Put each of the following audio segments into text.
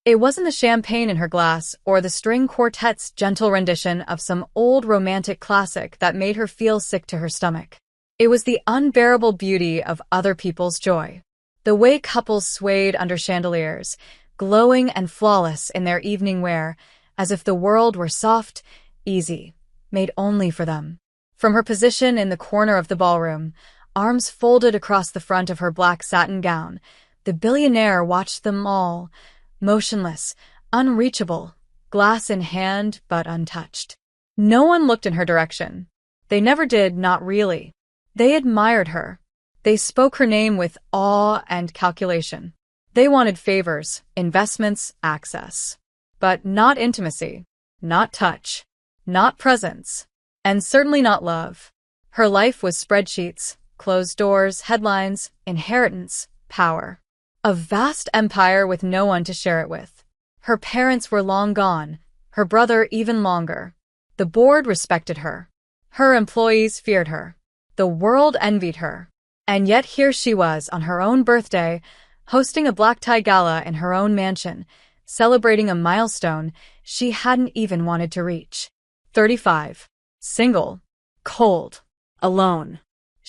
It wasn't the champagne in her glass or the string quartet's gentle rendition of some old romantic classic that made her feel sick to her stomach. It was the unbearable beauty of other people's joy. The way couples swayed under chandeliers, glowing and flawless in their evening wear, as if the world were soft, easy, made only for them. From her position in the corner of the ballroom, arms folded across the front of her black satin gown, the billionaire watched them all, motionless, unreachable, glass in hand but untouched. No one looked in her direction. They never did, not really. They admired her. They spoke her name with awe and calculation. They wanted favors, investments, access. But not intimacy, not touch, not presence, and certainly not love. Her life was spreadsheets, closed doors, headlines, inheritance, power. A vast empire with no one to share it with. Her parents were long gone, her brother even longer. The board respected her. Her employees feared her. The world envied her. And yet here she was on her own birthday, hosting a black tie gala in her own mansion, celebrating a milestone she hadn't even wanted to reach. 35. Single. Cold. Alone.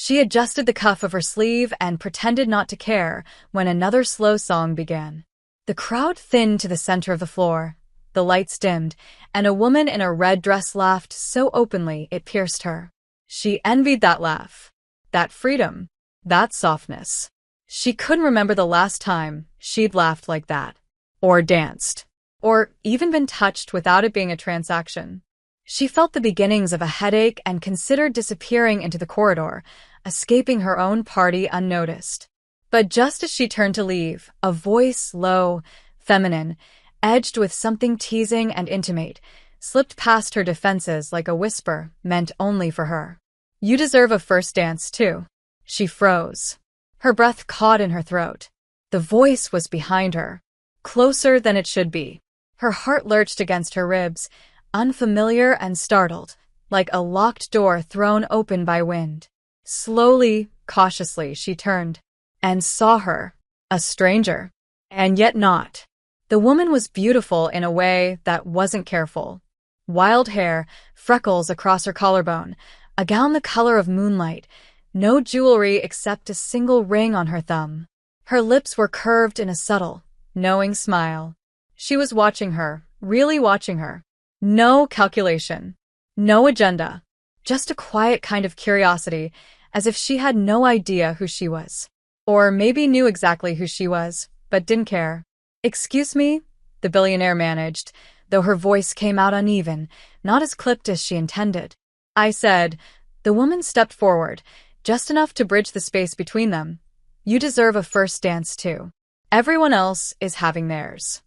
She adjusted the cuff of her sleeve and pretended not to care when another slow song began. The crowd thinned to the center of the floor, the lights dimmed, and a woman in a red dress laughed so openly it pierced her. She envied that laugh, that freedom, that softness. She couldn't remember the last time she'd laughed like that, or danced, or even been touched without it being a transaction. She felt the beginnings of a headache and considered disappearing into the corridor, escaping her own party unnoticed. But just as she turned to leave, a voice, low, feminine, edged with something teasing and intimate, slipped past her defenses like a whisper meant only for her. "You deserve a first dance, too." She froze. Her breath caught in her throat. The voice was behind her, closer than it should be. Her heart lurched against her ribs, unfamiliar and startled, like a locked door thrown open by wind. Slowly, cautiously, she turned and saw her, a stranger, and yet not. The woman was beautiful in a way that wasn't careful. Wild hair, freckles across her collarbone, a gown the color of moonlight, no jewelry except a single ring on her thumb. Her lips were curved in a subtle, knowing smile. She was watching her, really watching her. No calculation, no agenda, just a quiet kind of curiosity, as if she had no idea who she was. Or maybe knew exactly who she was, but didn't care. "Excuse me?" the billionaire managed, though her voice came out uneven, not as clipped as she intended. "I said." The woman stepped forward, just enough to bridge the space between them. "You deserve a first dance, too. Everyone else is having theirs."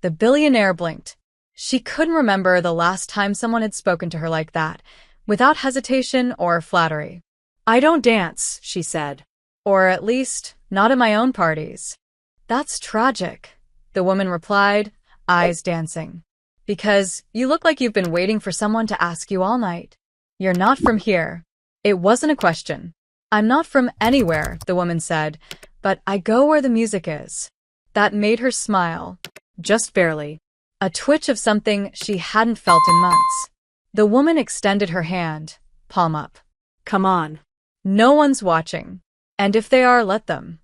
The billionaire blinked. She couldn't remember the last time someone had spoken to her like that, without hesitation or flattery. "I don't dance," she said. "Or at least, not at my own parties." "That's tragic," the woman replied, eyes dancing. "Because you look like you've been waiting for someone to ask you all night. You're not from here." It wasn't a question. "I'm not from anywhere," the woman said, "but I go where the music is." That made her smile, just barely. A twitch of something she hadn't felt in months. The woman extended her hand, palm up. "Come on. No one's watching. And if they are, let them."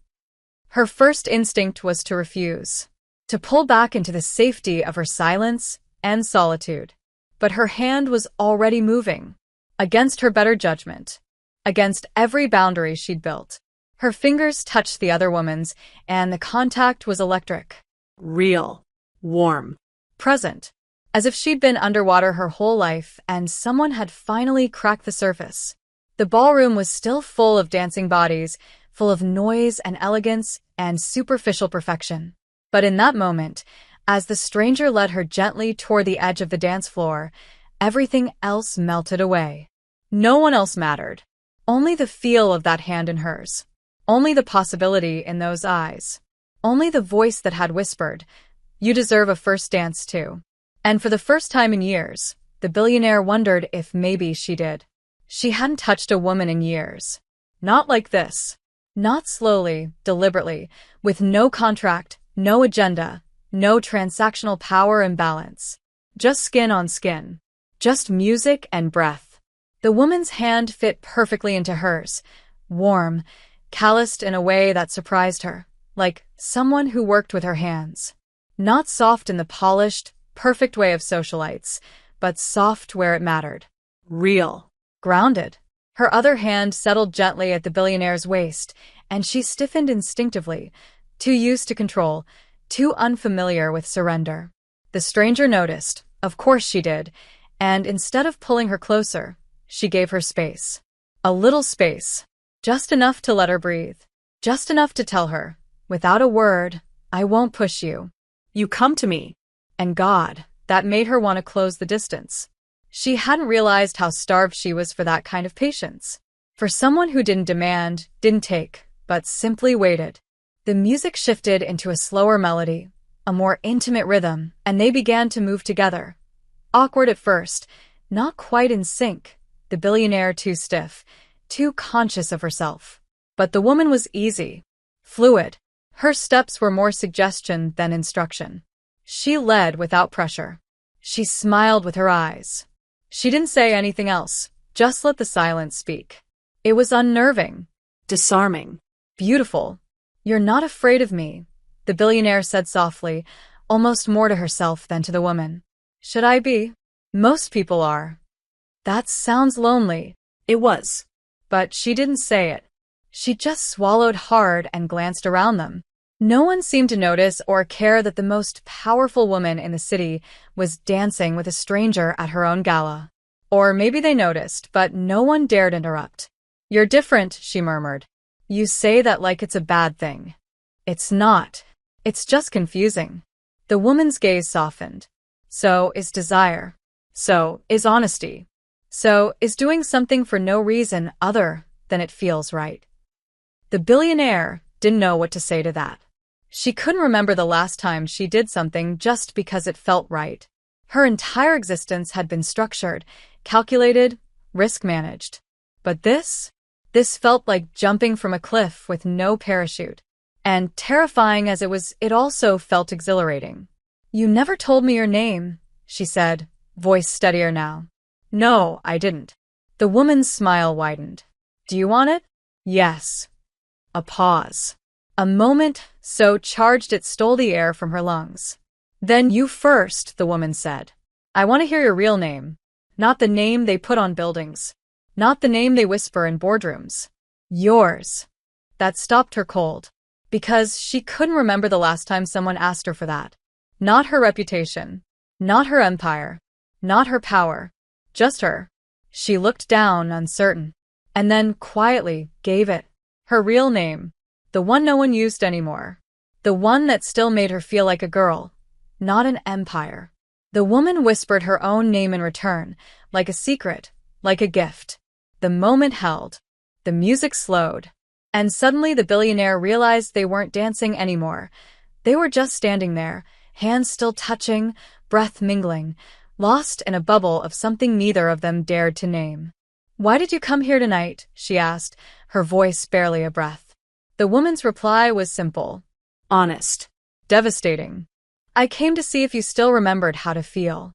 Her first instinct was to refuse, to pull back into the safety of her silence and solitude. But her hand was already moving, against her better judgment, against every boundary she'd built. Her fingers touched the other woman's, and the contact was electric. Real. Warm. Present. As if she'd been underwater her whole life and someone had finally cracked the surface. The ballroom was still full of dancing bodies, full of noise and elegance and superficial perfection. But in that moment, as the stranger led her gently toward the edge of the dance floor, everything else melted away. No one else mattered. Only the feel of that hand in hers. Only the possibility in those eyes. Only the voice that had whispered, "You deserve a first dance, too." And for the first time in years, the billionaire wondered if maybe she did. She hadn't touched a woman in years. Not like this. Not slowly, deliberately, with no contract, no agenda, No transactional power imbalance. Just skin on skin. Just music and breath. The woman's hand fit perfectly into hers, warm, calloused in a way that surprised her, like someone who worked with her hands. Not soft in the polished, perfect way of socialites, but soft where it mattered. Real. Grounded. Her other hand settled gently at the billionaire's waist, and she stiffened instinctively, too used to control, too unfamiliar with surrender. The stranger noticed, of course she did, and instead of pulling her closer, she gave her space. A little space. Just enough to let her breathe. Just enough to tell her, without a word, I won't push you. You come to me. And God, that made her want to close the distance. She hadn't realized how starved she was for that kind of patience. For someone who didn't demand, didn't take, but simply waited. The music shifted into a slower melody, a more intimate rhythm, and they began to move together. Awkward at first, not quite in sync, the billionaire too stiff, too conscious of herself. But the woman was easy, fluid. Her steps were more suggestion than instruction. She led without pressure. She smiled with her eyes. She didn't say anything else, just let the silence speak. It was unnerving, disarming, beautiful. You're not afraid of me, the billionaire said softly, almost more to herself than to the woman. Should I be? Most people are. That sounds lonely. It was. But she didn't say it. She just swallowed hard and glanced around them. No one seemed to notice or care that the most powerful woman in the city was dancing with a stranger at her own gala. Or maybe they noticed, but no one dared interrupt. You're different, she murmured. You say that like it's a bad thing. It's not. It's just confusing. The woman's gaze softened. So is desire. So is honesty. So is doing something for no reason other than it feels right. The billionaire didn't know what to say to that. She couldn't remember the last time she did something just because it felt right. Her entire existence had been structured, calculated, risk-managed. But this felt like jumping from a cliff with no parachute. And terrifying as it was, it also felt exhilarating. You never told me your name, she said, voice steadier now. No, I didn't. The woman's smile widened. Do you want it? Yes. A pause. A moment so charged it stole the air from her lungs. Then you first, the woman said. I want to hear your real name. Not the name they put on buildings. Not the name they whisper in boardrooms. Yours. That stopped her cold. Because she couldn't remember the last time someone asked her for that. Not her reputation. Not her empire. Not her power. Just her. She looked down, uncertain. And then, quietly, gave it. Her real name. The one no one used anymore. The one that still made her feel like a girl. Not an empire. The woman whispered her own name in return, like a secret, like a gift. The moment held. The music slowed. And suddenly the billionaire realized they weren't dancing anymore. They were just standing there, hands still touching, breath mingling, lost in a bubble of something neither of them dared to name. Why did you come here tonight? She asked, her voice barely a breath. The woman's reply was simple, honest, devastating. I came to see if you still remembered how to feel.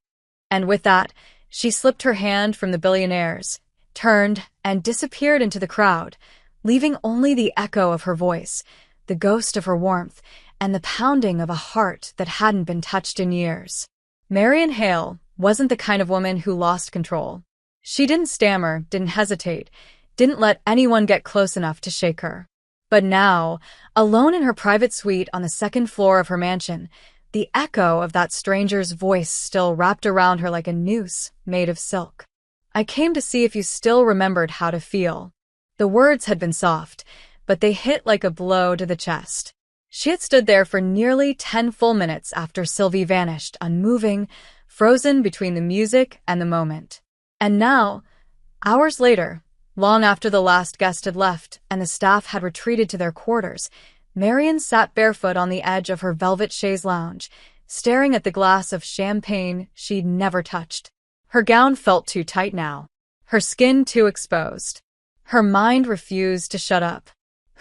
And with that, she slipped her hand from the billionaire's, turned, and disappeared into the crowd, leaving only the echo of her voice, the ghost of her warmth, and the pounding of a heart that hadn't been touched in years. Marian Hale wasn't the kind of woman who lost control. She didn't stammer, didn't hesitate, didn't let anyone get close enough to shake her. But now, alone in her private suite on the second floor of her mansion, the echo of that stranger's voice still wrapped around her like a noose made of silk. I came to see if you still remembered how to feel. The words had been soft, but they hit like a blow to the chest. She had stood there for nearly 10 full minutes after Sylvie vanished, unmoving, frozen between the music and the moment. And now, hours later, long after the last guest had left and the staff had retreated to their quarters, Marian sat barefoot on the edge of her velvet chaise lounge, staring at the glass of champagne she'd never touched. Her gown felt too tight now, her skin too exposed. Her mind refused to shut up.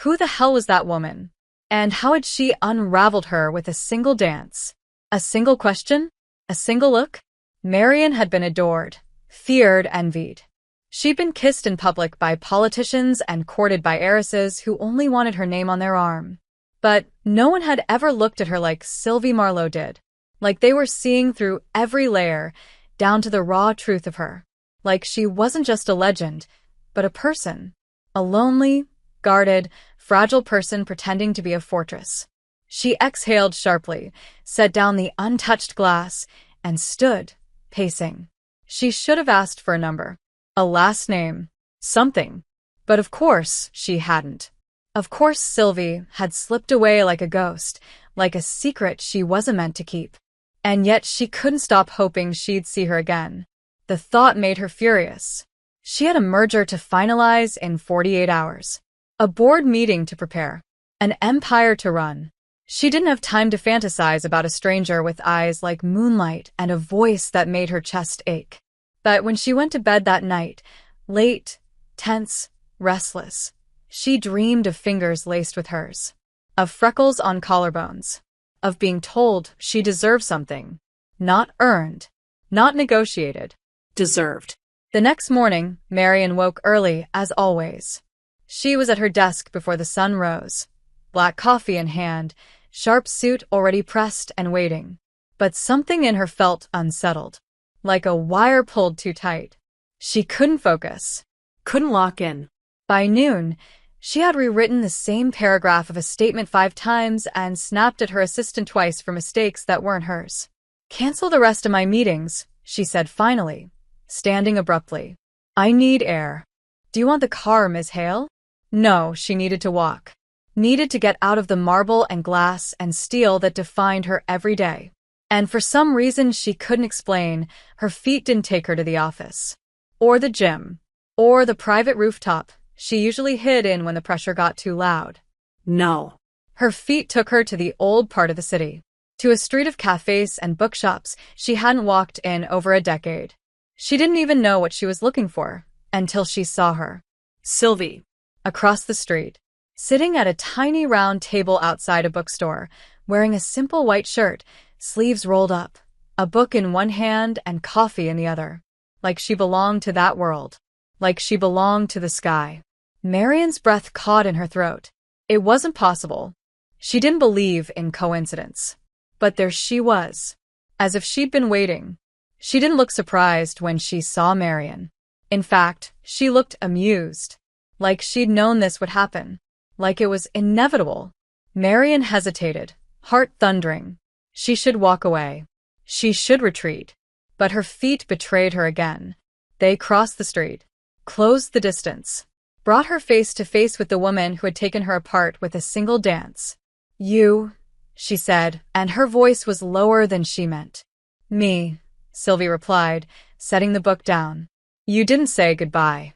Who the hell was that woman? And how had she unraveled her with a single dance? A single question? A single look? Marian had been adored, feared, envied. She'd been kissed in public by politicians and courted by heiresses who only wanted her name on their arm. But no one had ever looked at her like Sylvie Marlowe did. Like they were seeing through every layer, down to the raw truth of her. Like she wasn't just a legend, but a person. A lonely, guarded, fragile person pretending to be a fortress. She exhaled sharply, set down the untouched glass, and stood, pacing. She should have asked for a number. A last name. Something. But of course, she hadn't. Of course Sylvie had slipped away like a ghost, like a secret she wasn't meant to keep. And yet she couldn't stop hoping she'd see her again. The thought made her furious. She had a merger to finalize in 48 hours. A board meeting to prepare. An empire to run. She didn't have time to fantasize about a stranger with eyes like moonlight and a voice that made her chest ache. But when she went to bed that night, late, tense, restless, she dreamed of fingers laced with hers. Of freckles on collarbones. Of being told she deserved something. Not earned. Not negotiated. Deserved. The next morning, Marian woke early, as always. She was at her desk before the sun rose. Black coffee in hand, sharp suit already pressed and waiting. But something in her felt unsettled. Like a wire pulled too tight. She couldn't focus. Couldn't lock in. By noon, she had rewritten the same paragraph of a statement 5 times and snapped at her assistant twice for mistakes that weren't hers. "Cancel the rest of my meetings," she said finally, standing abruptly. "I need air." "Do you want the car, Ms. Hale?" No, she needed to walk. Needed to get out of the marble and glass and steel that defined her every day. And for some reason she couldn't explain, her feet didn't take her to the office. Or the gym. Or the private rooftop she usually hid in when the pressure got too loud. No. Her feet took her to the old part of the city. To a street of cafes and bookshops she hadn't walked in over a decade. She didn't even know what she was looking for, until she saw her. Sylvie. Across the street. Sitting at a tiny round table outside a bookstore, wearing a simple white shirt, sleeves rolled up, a book in one hand and coffee in the other. Like she belonged to that world. Like she belonged to the sky. Marian's breath caught in her throat. It wasn't possible. She didn't believe in coincidence. But there she was. As if she'd been waiting. She didn't look surprised when she saw Marian. In fact, she looked amused. Like she'd known this would happen. Like it was inevitable. Marian hesitated, heart thundering. She should walk away. She should retreat. But her feet betrayed her again. They crossed the street. Closed the distance. Brought her face to face with the woman who had taken her apart with a single dance. "You," she said, and her voice was lower than she meant. "Me," Sylvie replied, setting the book down. "You didn't say goodbye.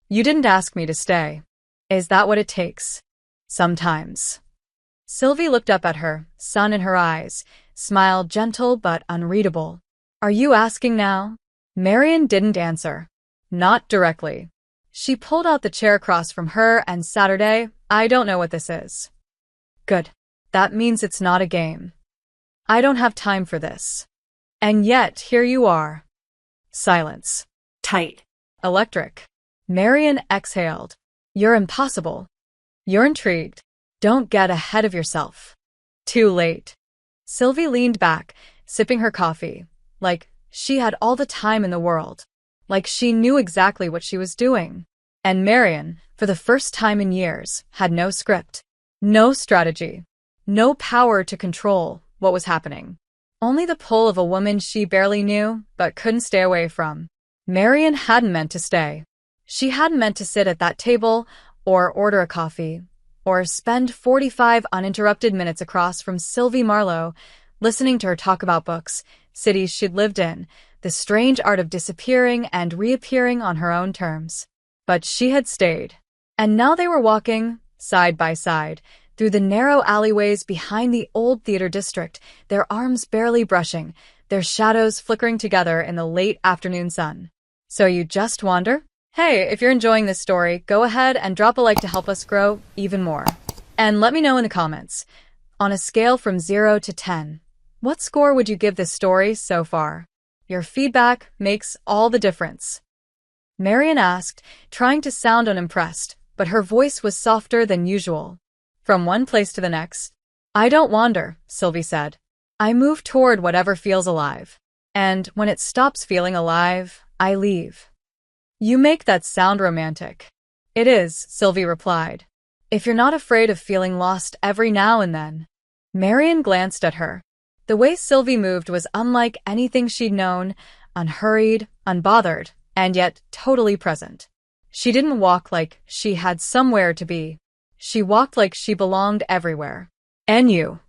You didn't ask me to stay. Is that what it takes? Sometimes." Sylvie looked up at her, sun in her eyes, smile gentle but unreadable. "Are you asking now?" Marian didn't answer. Not directly. She pulled out the chair across from her and Saturday, "I don't know what this is." "Good. That means it's not a game. I don't have time for this." And yet, here you are. Silence. Tight. Electric. Marian exhaled. "You're impossible. You're intrigued. Don't get ahead of yourself." Too late. Sylvie leaned back, sipping her coffee, like she had all the time in the world. Like she knew exactly what she was doing. And Marian, for the first time in years, had no script. No strategy. No power to control what was happening. Only the pull of a woman she barely knew, but couldn't stay away from. Marian hadn't meant to stay. She hadn't meant to sit at that table, or order a coffee, or spend 45 uninterrupted minutes across from Sylvie Marlowe, listening to her talk about books, cities she'd lived in, the strange art of disappearing and reappearing on her own terms. But she had stayed. And now they were walking, side by side, through the narrow alleyways behind the old theater district, their arms barely brushing, their shadows flickering together in the late afternoon sun. So you just wander? Hey, if you're enjoying this story, go ahead and drop a like to help us grow even more. And let me know in the comments, on a scale from 0 to 10, What score would you give this story so far? Your feedback makes all the difference. Marian asked, trying to sound unimpressed, but her voice was softer than usual. From one place to the next. I don't wander, Sylvie said. I move toward whatever feels alive. And when it stops feeling alive, I leave. You make that sound romantic. It is, Sylvie replied. If you're not afraid of feeling lost every now and then. Marian glanced at her. The way Sylvie moved was unlike anything she'd known, unhurried, unbothered, and yet totally present. She didn't walk like she had somewhere to be. She walked like she belonged everywhere. And you?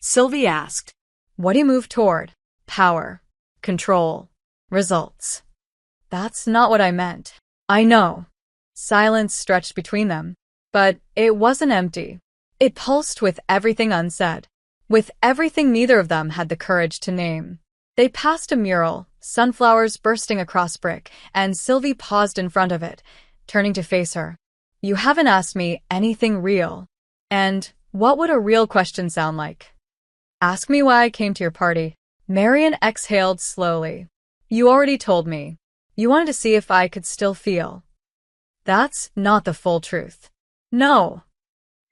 Sylvie asked. What do you move toward? Power. Control. Results. That's not what I meant. I know. Silence stretched between them. But it wasn't empty. It pulsed with everything unsaid. With everything neither of them had the courage to name. They passed a mural, sunflowers bursting across brick, and Sylvie paused in front of it, turning to face her. You haven't asked me anything real. And what would a real question sound like? Ask me why I came to your party. Marian exhaled slowly. You already told me. You wanted to see if I could still feel. That's not the full truth. No.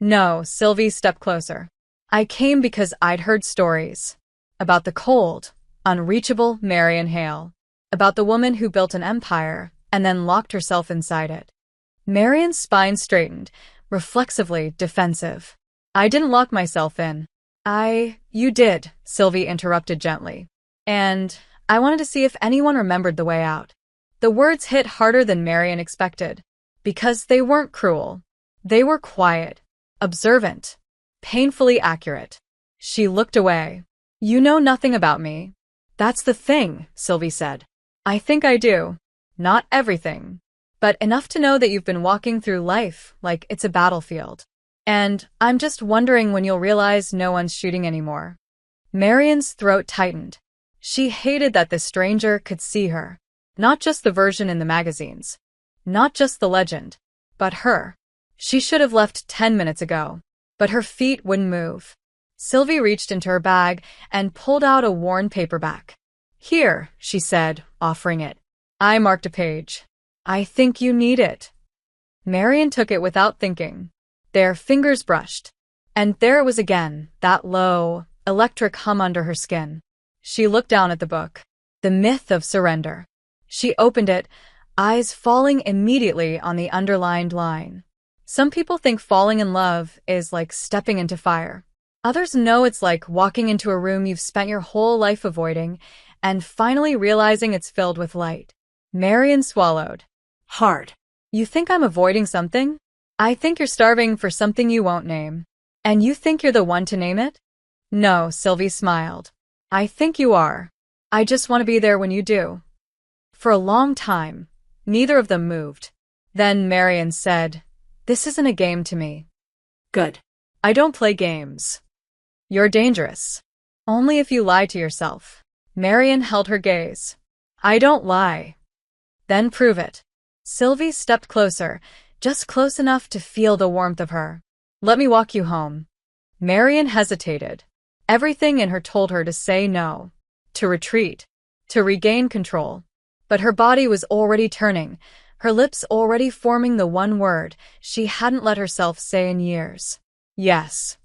No, Sylvie stepped closer. I came because I'd heard stories. About the cold, unreachable Marian Hale. About the woman who built an empire and then locked herself inside it. Marian's spine straightened, reflexively defensive. I didn't lock myself in. You did, Sylvie interrupted gently. And I wanted to see if anyone remembered the way out. The words hit harder than Marian expected. Because they weren't cruel. They were quiet, observant, painfully accurate. She looked away. You know nothing about me. That's the thing, Sylvie said. I think I do. Not everything. But enough to know that you've been walking through life like it's a battlefield. And I'm just wondering when you'll realize no one's shooting anymore. Marian's throat tightened. She hated that this stranger could see her. Not just the version in the magazines. Not just the legend. But her. She should have left 10 minutes ago. But her feet wouldn't move. Sylvie reached into her bag and pulled out a worn paperback. Here, she said, offering it. I marked a page. I think you need it. Marian took it without thinking. Their fingers brushed. And there it was again, that low, electric hum under her skin. She looked down at the book. The Myth of Surrender. She opened it, eyes falling immediately on the underlined line. Some people think falling in love is like stepping into fire. Others know it's like walking into a room you've spent your whole life avoiding and finally realizing it's filled with light. Marian swallowed. Hard. You think I'm avoiding something? I think you're starving for something you won't name. And you think you're the one to name it? No, Sylvie smiled. I think you are. I just want to be there when you do. For a long time, neither of them moved. Then Marian said, This isn't a game to me. Good. I don't play games. You're dangerous. Only if you lie to yourself. Marian held her gaze. I don't lie. Then prove it. Sylvie stepped closer, just close enough to feel the warmth of her. Let me walk you home. Marian hesitated. Everything in her told her to say no, to retreat, to regain control. But her body was already turning, her lips already forming the one word she hadn't let herself say in years. Yes.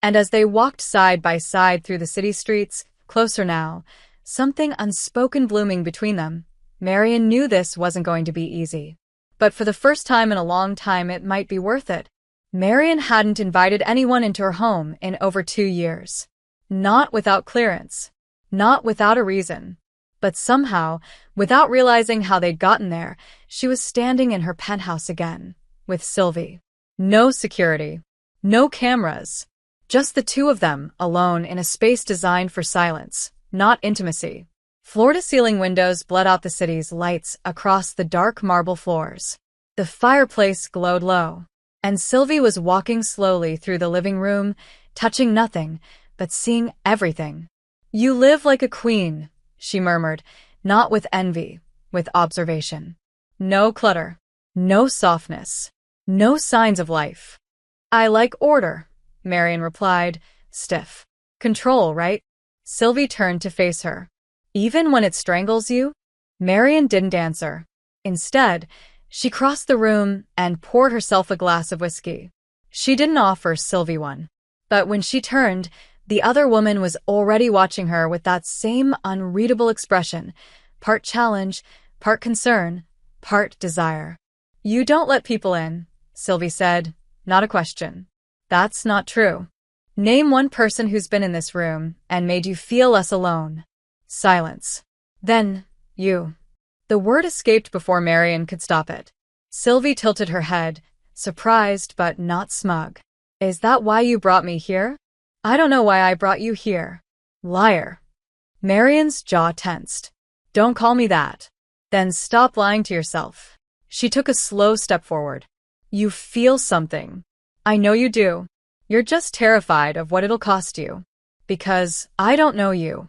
And as they walked side by side through the city streets, closer now, something unspoken blooming between them, Marian knew this wasn't going to be easy. But for the first time in a long time it might be worth it. Marian hadn't invited anyone into her home in over 2 years. Not without clearance. Not without a reason. But somehow, without realizing how they'd gotten there, she was standing in her penthouse again, with Sylvie. No security. No cameras. Just the two of them, alone in a space designed for silence, not intimacy. Floor-to-ceiling windows bled out the city's lights across the dark marble floors. The fireplace glowed low, and Sylvie was walking slowly through the living room, touching nothing, but seeing everything. You live like a queen, she murmured, not with envy, with observation. No clutter, no softness, no signs of life. I like order, Marian replied, stiff. Control, right? Sylvie turned to face her. Even when it strangles you? Marian didn't answer. Instead, she crossed the room and poured herself a glass of whiskey. She didn't offer Sylvie one. But when she turned, the other woman was already watching her with that same unreadable expression, part challenge, part concern, part desire. You don't let people in, Sylvie said, not a question. That's not true. Name one person who's been in this room and made you feel less alone. Silence. Then, you. The word escaped before Marian could stop it. Sylvie tilted her head, surprised but not smug. Is that why you brought me here? I don't know why I brought you here. Liar. Marian's jaw tensed. Don't call me that. Then stop lying to yourself. She took a slow step forward. You feel something. I know you do. You're just terrified of what it'll cost you. Because I don't know you.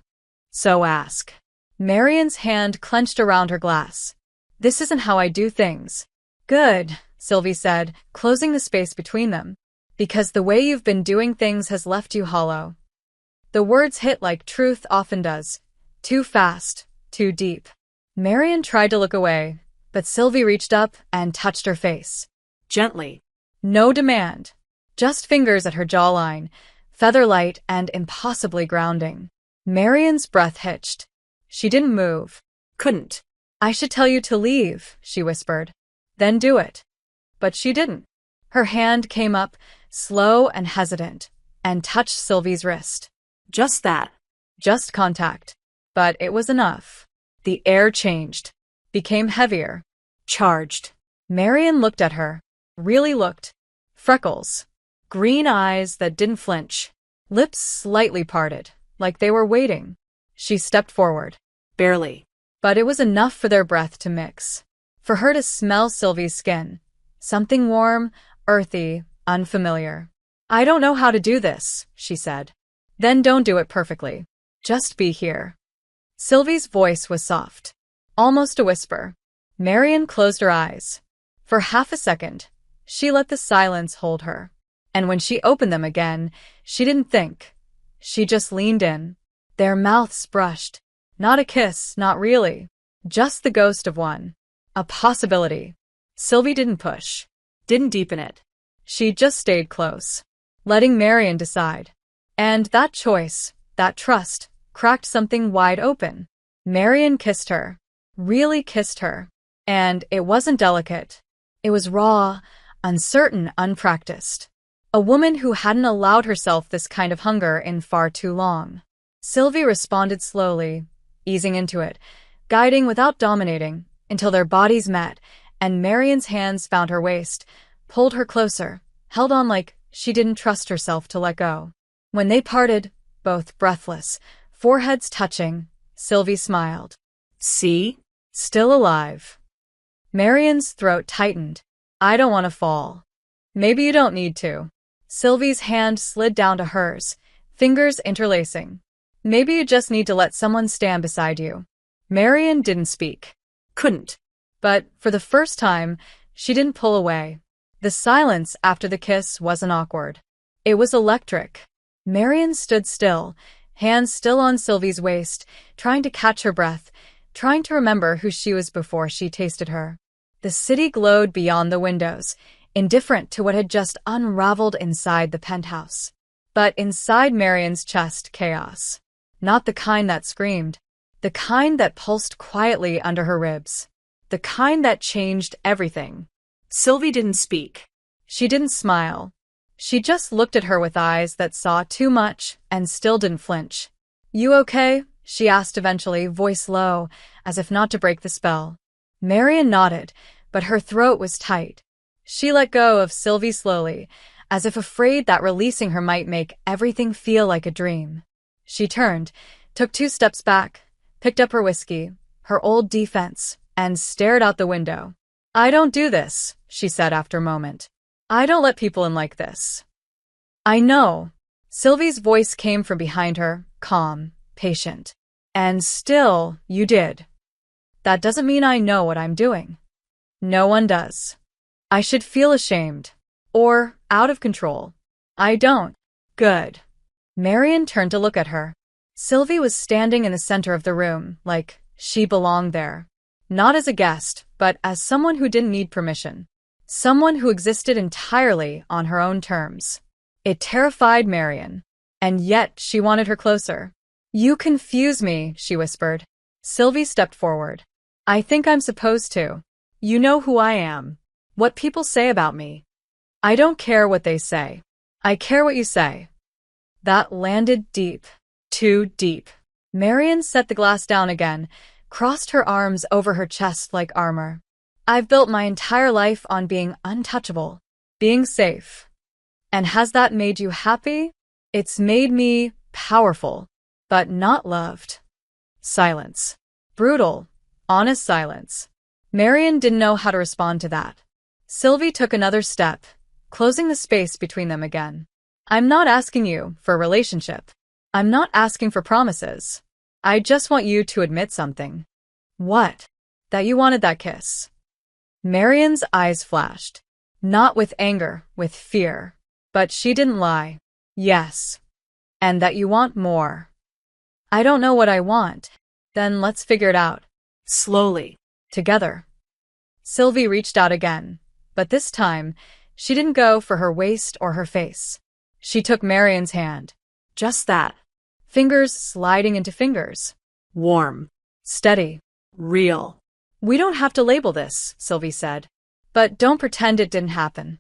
So ask. Marian's hand clenched around her glass. This isn't how I do things. Good, Sylvie said, closing the space between them. Because the way you've been doing things has left you hollow. The words hit like truth often does. Too fast, too deep. Marian tried to look away, but Sylvie reached up and touched her face. Gently. No demand. Just fingers at her jawline, feather-light and impossibly grounding. Marian's breath hitched. She didn't move. Couldn't. I should tell you to leave, she whispered. Then do it. But she didn't. Her hand came up, slow and hesitant, and touched Sylvie's wrist. Just that. Just contact. But it was enough. The air changed. Became heavier. Charged. Marian looked at her. Really looked. Freckles. Green eyes that didn't flinch. Lips slightly parted, like they were waiting. She stepped forward. Barely. But it was enough for their breath to mix. For her to smell Sylvie's skin. Something warm, earthy, unfamiliar. I don't know how to do this, she said. Then don't do it perfectly. Just be here. Sylvie's voice was soft. Almost a whisper. Marian closed her eyes. For half a second, she let the silence hold her. And when she opened them again, she didn't think. She just leaned in. Their mouths brushed. Not a kiss, not really. Just the ghost of one. A possibility. Sylvie didn't push. Didn't deepen it. She just stayed close. Letting Marian decide. And that choice, that trust, cracked something wide open. Marian kissed her. Really kissed her. And it wasn't delicate. It was raw, uncertain, unpracticed. A woman who hadn't allowed herself this kind of hunger in far too long. Sylvie responded slowly, easing into it, guiding without dominating, until their bodies met, and Marian's hands found her waist, pulled her closer, held on like she didn't trust herself to let go. When they parted, both breathless, foreheads touching, Sylvie smiled. See? Still alive. Marian's throat tightened. I don't want to fall. Maybe you don't need to. Sylvie's hand slid down to hers, fingers interlacing. Maybe you just need to let someone stand beside you. Marian didn't speak. Couldn't. But for the first time, she didn't pull away. The silence after the kiss wasn't awkward. It was electric. Marian stood still, hands still on Sylvie's waist, trying to catch her breath, trying to remember who she was before she tasted her. The city glowed beyond the windows, indifferent to what had just unraveled inside the penthouse. But inside Marian's chest, chaos. Not the kind that screamed. The kind that pulsed quietly under her ribs. The kind that changed everything. Sylvie didn't speak. She didn't smile. She just looked at her with eyes that saw too much and still didn't flinch. You okay? She asked eventually, voice low, as if not to break the spell. Marian nodded, but her throat was tight. She let go of Sylvie slowly, as if afraid that releasing her might make everything feel like a dream. She turned, took 2 steps back, picked up her whiskey, her old defense, and stared out the window. I don't do this, she said after a moment. I don't let people in like this. I know. Sylvie's voice came from behind her, calm, patient. And still, you did. That doesn't mean I know what I'm doing. No one does. I should feel ashamed. Or out of control. I don't. Good. Marian turned to look at her. Sylvie was standing in the center of the room, like she belonged there. Not as a guest, but as someone who didn't need permission. Someone who existed entirely on her own terms. It terrified Marian. And yet she wanted her closer. "You confuse me," she whispered. Sylvie stepped forward. "I think I'm supposed to. You know who I am. What people say about me. I don't care what they say. I care what you say." That landed deep. Too deep. Marian set the glass down again, crossed her arms over her chest like armor. "I've built my entire life on being untouchable, being safe. And has that made you happy? It's made me powerful, but not loved." Silence. Brutal, honest silence. Marian didn't know how to respond to that. Sylvie took another step, closing the space between them again. "I'm not asking you for a relationship. I'm not asking for promises. I just want you to admit something." "What?" "That you wanted that kiss." Marian's eyes flashed. Not with anger, with fear. But she didn't lie. "Yes. And that you want more." "I don't know what I want." "Then let's figure it out." Slowly. Together. Sylvie reached out again. But this time, she didn't go for her waist or her face. She took Marian's hand. Just that. Fingers sliding into fingers. Warm. Steady. Real. "We don't have to label this," Sylvie said. "But don't pretend it didn't happen."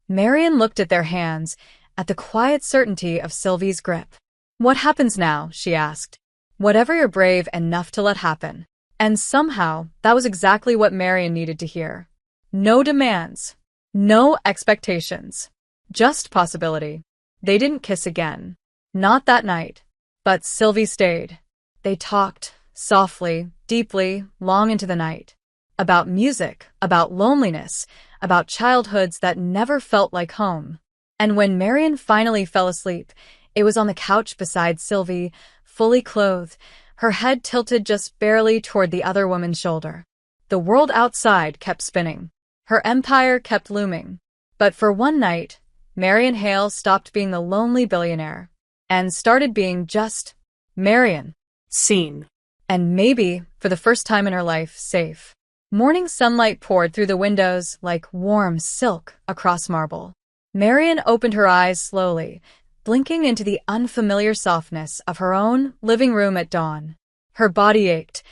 Marian looked at their hands, at the quiet certainty of Sylvie's grip. "What happens now?" she asked. "Whatever you're brave enough to let happen." And somehow, that was exactly what Marian needed to hear. No demands. No expectations. Just possibility. They didn't kiss again. Not that night. But Sylvie stayed. They talked, softly, deeply, long into the night. About music, about loneliness, about childhoods that never felt like home. And when Marian finally fell asleep, it was on the couch beside Sylvie, fully clothed, her head tilted just barely toward the other woman's shoulder. The world outside kept spinning. Her empire kept looming. But for one night, Marian Hale stopped being the lonely billionaire and started being just Marian. Seen. And maybe, for the first time in her life, safe. Morning sunlight poured through the windows like warm silk across marble. Marian opened her eyes slowly, blinking into the unfamiliar softness of her own living room at dawn. Her body ached,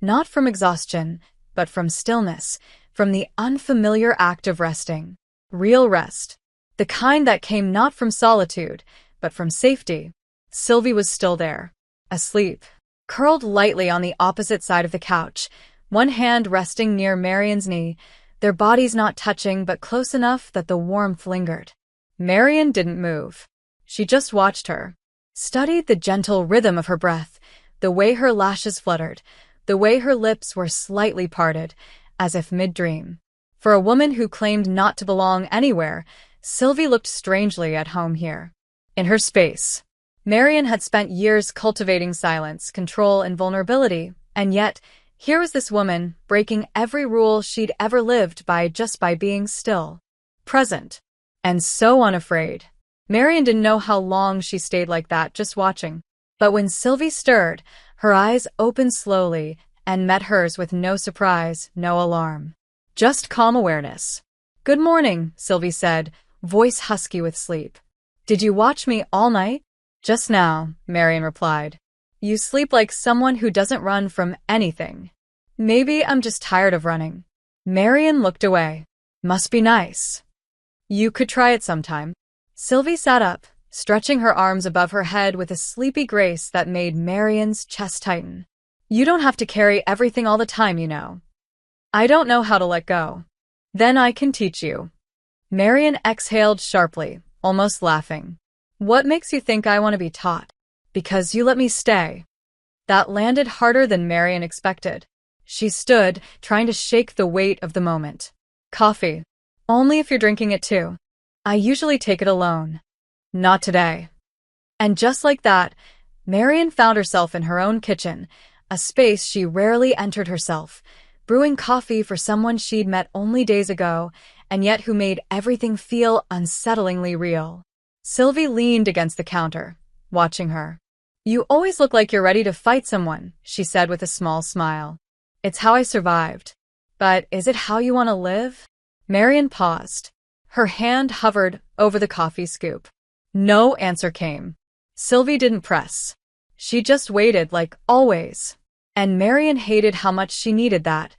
not from exhaustion, but from stillness, from the unfamiliar act of resting. Real rest. The kind that came not from solitude, but from safety. Sylvie was still there, asleep, curled lightly on the opposite side of the couch, one hand resting near Marian's knee, their bodies not touching but close enough that the warmth lingered. Marian didn't move. She just watched her, studied the gentle rhythm of her breath, the way her lashes fluttered, the way her lips were slightly parted, as if mid-dream. For a woman who claimed not to belong anywhere, Sylvie looked strangely at home here. In her space. Marian had spent years cultivating silence, control, and vulnerability, and yet, here was this woman, breaking every rule she'd ever lived by just by being still. Present. And so unafraid. Marian didn't know how long she stayed like that, just watching. But when Sylvie stirred, her eyes opened slowly and met hers with no surprise, no alarm. Just calm awareness. "Good morning," Sylvie said, voice husky with sleep. "Did you watch me all night?" "Just now," Marian replied. "You sleep like someone who doesn't run from anything." "Maybe I'm just tired of running." Marian looked away. "Must be nice. You could try it sometime." Sylvie sat up, stretching her arms above her head with a sleepy grace that made Marian's chest tighten. "You don't have to carry everything all the time, you know. I don't know how to let go. Then I can teach you." Marian exhaled sharply, almost laughing. "What makes you think I want to be taught?" "Because you let me stay." That landed harder than Marian expected. She stood, trying to shake the weight of the moment. "Coffee. Only if you're drinking it too. I usually take it alone." "Not today." And just like that, Marian found herself in her own kitchen, a space she rarely entered herself, brewing coffee for someone she'd met only days ago, and yet who made everything feel unsettlingly real. Sylvie leaned against the counter, watching her. You always look like you're ready to fight someone, she said with a small smile. It's how I survived. But is it how you want to live? Marian paused. Her hand hovered over the coffee scoop. No answer came. Sylvie didn't press. She just waited like always. And Marian hated how much she needed that.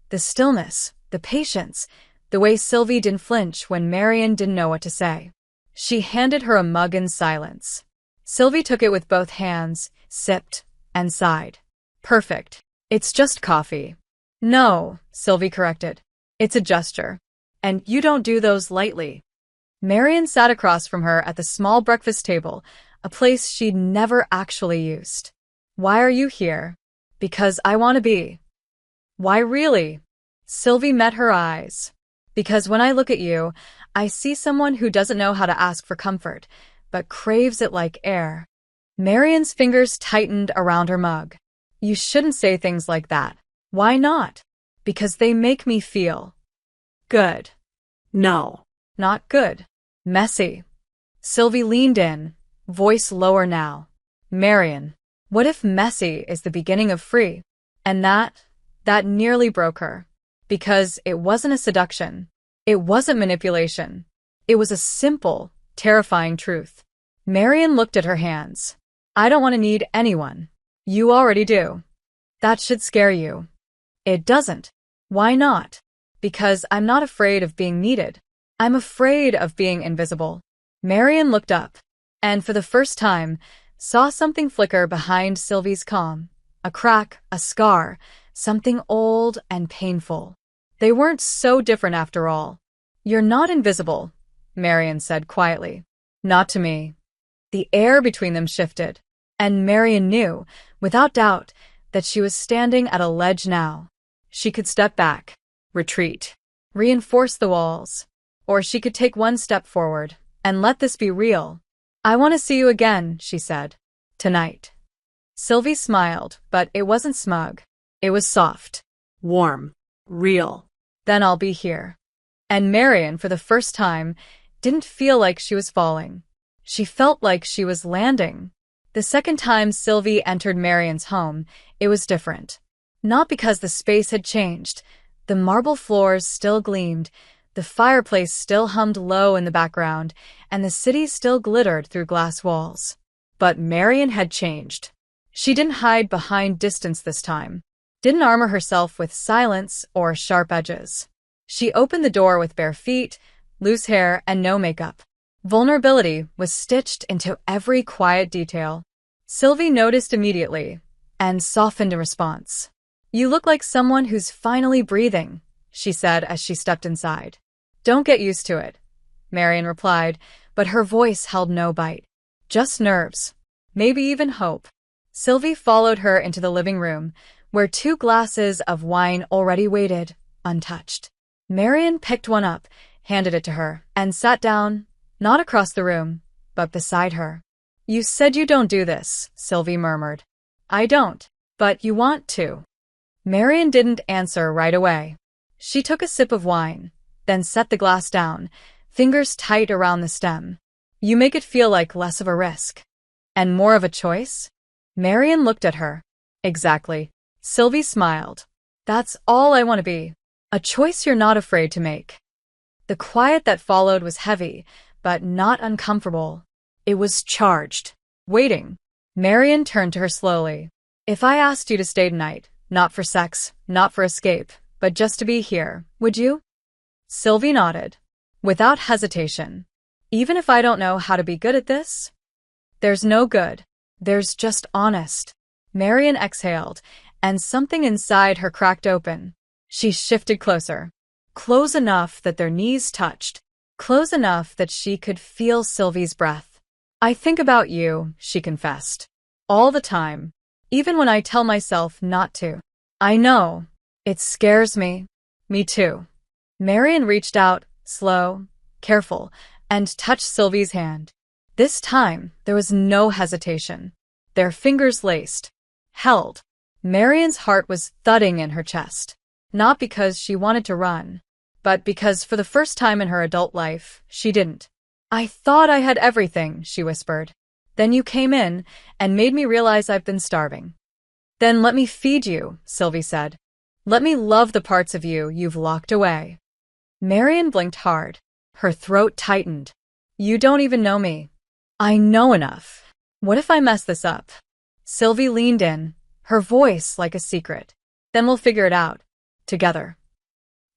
The stillness, the patience, the way Sylvie didn't flinch when Marian didn't know what to say. She handed her a mug in silence. Sylvie took it with both hands, sipped, and sighed. Perfect. It's just coffee. No, Sylvie corrected. It's a gesture. And you don't do those lightly. Marian sat across from her at the small breakfast table, a place she'd never actually used. Why are you here? Because I want to be. Why really? Sylvie met her eyes. Because when I look at you, I see someone who doesn't know how to ask for comfort, but craves it like air. Marian's fingers tightened around her mug. You shouldn't say things like that. Why not? Because they make me feel good. No. Not good. Messy. Sylvie leaned in, voice lower now. Marian, what if messy is the beginning of free? And that nearly broke her. Because it wasn't a seduction. It wasn't manipulation. It was a simple, terrifying truth. Marian looked at her hands. I don't want to need anyone. You already do. That should scare you. It doesn't. Why not? Because I'm not afraid of being needed. I'm afraid of being invisible. Marian looked up, and for the first time, saw something flicker behind Sylvie's calm. A crack, a scar, something old and painful. They weren't so different after all. You're not invisible, Marian said quietly. Not to me. The air between them shifted, and Marian knew, without doubt, that she was standing at a ledge now. She could step back, retreat, reinforce the walls, or she could take one step forward and let this be real. I want to see you again, she said. Tonight. Sylvie smiled, but it wasn't smug. It was soft. Warm. Real. Then I'll be here. And Marian, for the first time, didn't feel like she was falling. She felt like she was landing. The second time Sylvie entered Marian's home, it was different. Not because the space had changed. The marble floors still gleamed, the fireplace still hummed low in the background, and the city still glittered through glass walls. But Marian had changed. She didn't hide behind distance this time. Didn't armor herself with silence or sharp edges. She opened the door with bare feet, loose hair, and no makeup. Vulnerability was stitched into every quiet detail. Sylvie noticed immediately and softened in response. You look like someone who's finally breathing, she said as she stepped inside. Don't get used to it, Marian replied, but her voice held no bite. Just nerves. Maybe even hope. Sylvie followed her into the living room, where 2 glasses of wine already waited, untouched. Marian picked one up, handed it to her, and sat down, not across the room, but beside her. You said you don't do this, Sylvie murmured. I don't, but you want to. Marian didn't answer right away. She took a sip of wine, then set the glass down, fingers tight around the stem. You make it feel like less of a risk. And more of a choice? Marian looked at her. Exactly. Sylvie smiled. That's all I want to be. A choice you're not afraid to make. The quiet that followed was heavy, but not uncomfortable. It was charged. Waiting. Marian turned to her slowly. If I asked you to stay tonight, not for sex, not for escape, but just to be here, would you? Sylvie nodded. Without hesitation. Even if I don't know how to be good at this? There's no good. There's just honest. Marian exhaled, and something inside her cracked open. She shifted closer. Close enough that their knees touched. Close enough that she could feel Sylvie's breath. I think about you, she confessed. All the time. Even when I tell myself not to. I know. It scares me. Me too. Marian reached out, slow, careful, and touched Sylvie's hand. This time, there was no hesitation. Their fingers laced. Held. Marian's heart was thudding in her chest. Not because she wanted to run, but because for the first time in her adult life, she didn't. I thought I had everything, she whispered. Then you came in and made me realize I've been starving. Then let me feed you, Sylvie said. Let me love the parts of you you've locked away. Marian blinked hard. Her throat tightened. You don't even know me. I know enough. What if I mess this up? Sylvie leaned in, her voice like a secret. Then we'll figure it out. Together.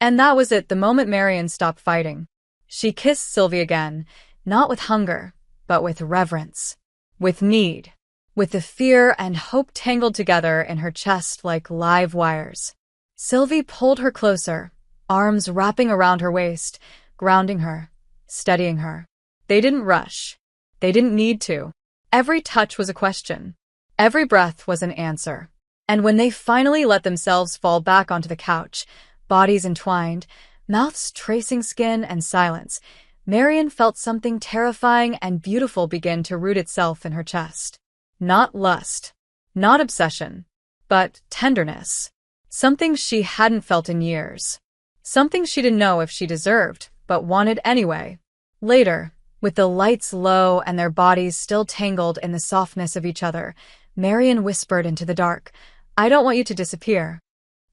And that was it the moment Marian stopped fighting. She kissed Sylvie again, not with hunger, but with reverence. With need. With the fear and hope tangled together in her chest like live wires. Sylvie pulled her closer, arms wrapping around her waist, grounding her, steadying her. They didn't rush. They didn't need to. Every touch was a question. Every breath was an answer. And when they finally let themselves fall back onto the couch, bodies entwined, mouths tracing skin and silence, Marian felt something terrifying and beautiful begin to root itself in her chest. Not lust, not obsession, but tenderness. Something she hadn't felt in years. Something she didn't know if she deserved, but wanted anyway. Later, with the lights low and their bodies still tangled in the softness of each other, Marian whispered into the dark, I don't want you to disappear.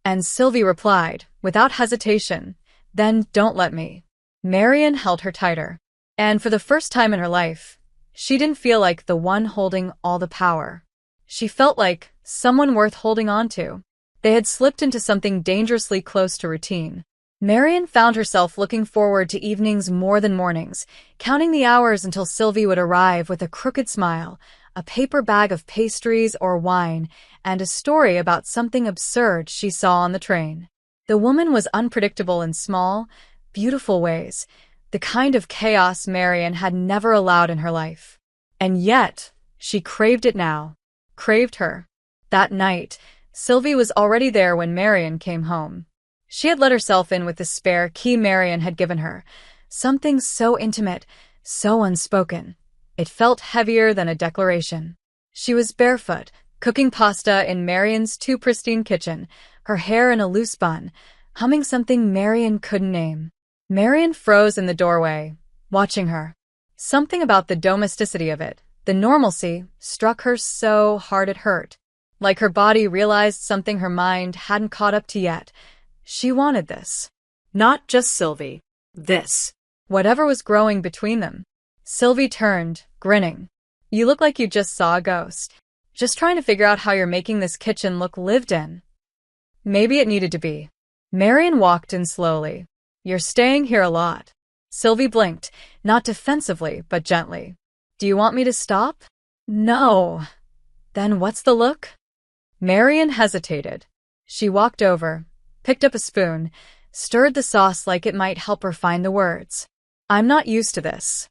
And Sylvie replied, without hesitation, then don't let me. Marian held her tighter. And for the first time in her life, she didn't feel like the one holding all the power. She felt like someone worth holding on to. They had slipped into something dangerously close to routine. Marian found herself looking forward to evenings more than mornings, counting the hours until Sylvie would arrive with a crooked smile, a paper bag of pastries or wine, and a story about something absurd she saw on the train. The woman was unpredictable in small, beautiful ways, the kind of chaos Marian had never allowed in her life. And yet, she craved it now. Craved her. That night, Sylvie was already there when Marian came home. She had let herself in with the spare key Marian had given her, something so intimate, so unspoken. It felt heavier than a declaration. She was barefoot, cooking pasta in Marian's too pristine kitchen, her hair in a loose bun, humming something Marian couldn't name. Marian froze in the doorway, watching her. Something about the domesticity of it, the normalcy, struck her so hard it hurt. Like her body realized something her mind hadn't caught up to yet. She wanted this. Not just Sylvie. This. Whatever was growing between them. Sylvie turned, grinning. You look like you just saw a ghost. Just trying to figure out how you're making this kitchen look lived in. Maybe it needed to be. Marian walked in slowly. You're staying here a lot. Sylvie blinked, not defensively, but gently. Do you want me to stop? No. Then what's the look? Marian hesitated. She walked over, picked up a spoon, stirred the sauce like it might help her find the words. I'm not used to this.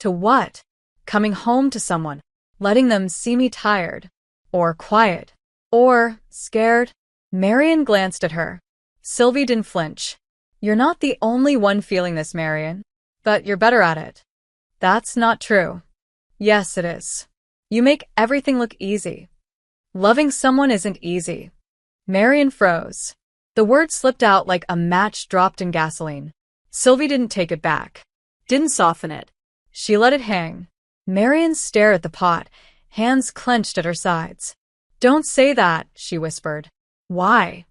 To what? Coming home to someone, letting them see me tired, or quiet, or scared. Marian glanced at her. Sylvie didn't flinch. You're not the only one feeling this, Marian, but you're better at it. That's not true. Yes, it is. You make everything look easy. Loving someone isn't easy. Marian froze. The word slipped out like a match dropped in gasoline. Sylvie didn't take it back. Didn't soften it. She let it hang. Marian stared at the pot, hands clenched at her sides. Don't say that, she whispered. Why?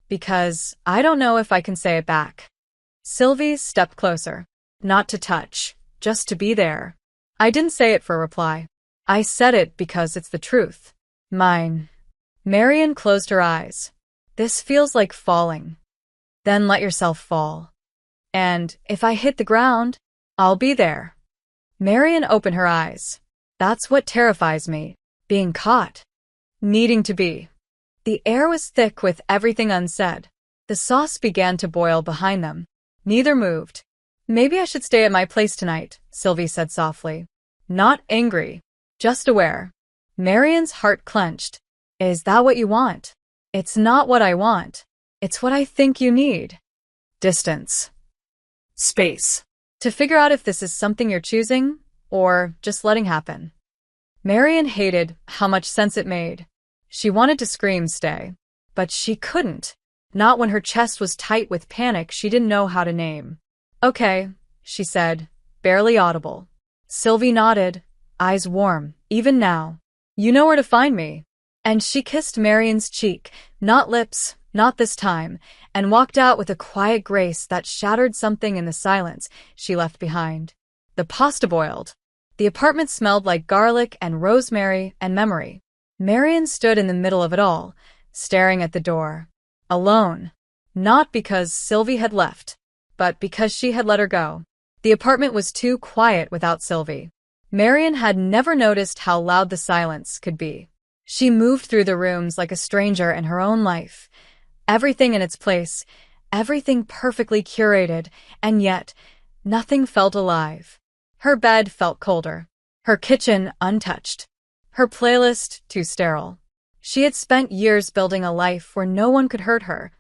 Because I don't know if I can say it back. Sylvie stepped closer. Not to touch, just to be there. I didn't say it for a reply. I said it because it's the truth. Mine. Marian closed her eyes. This feels like falling. Then let yourself fall. And if I hit the ground, I'll be there. Marian opened her eyes. That's what terrifies me. Being caught. Needing to be. The air was thick with everything unsaid. The sauce began to boil behind them. Neither moved. Maybe I should stay at my place tonight, Sylvie said softly. Not angry. Just aware. Marian's heart clenched. Is that what you want? It's not what I want. It's what I think you need. Distance. Space. To figure out if this is something you're choosing, or just letting happen. Marian hated how much sense it made. She wanted to scream stay, but she couldn't. Not when her chest was tight with panic she didn't know how to name. Okay, she said, barely audible. Sylvie nodded, eyes warm, even now. You know where to find me. And she kissed Marian's cheek, not lips, not this time, and walked out with a quiet grace that shattered something in the silence she left behind. The pasta boiled. The apartment smelled like garlic and rosemary and memory. Marian stood in the middle of it all, staring at the door. Alone. Not because Sylvie had left, but because she had let her go. The apartment was too quiet without Sylvie. Marian had never noticed how loud the silence could be. She moved through the rooms like a stranger in her own life. Everything in its place, everything perfectly curated, and yet nothing felt alive. Her bed felt colder. Her kitchen untouched. Her playlist too sterile. She had spent years building a life where no one could hurt her,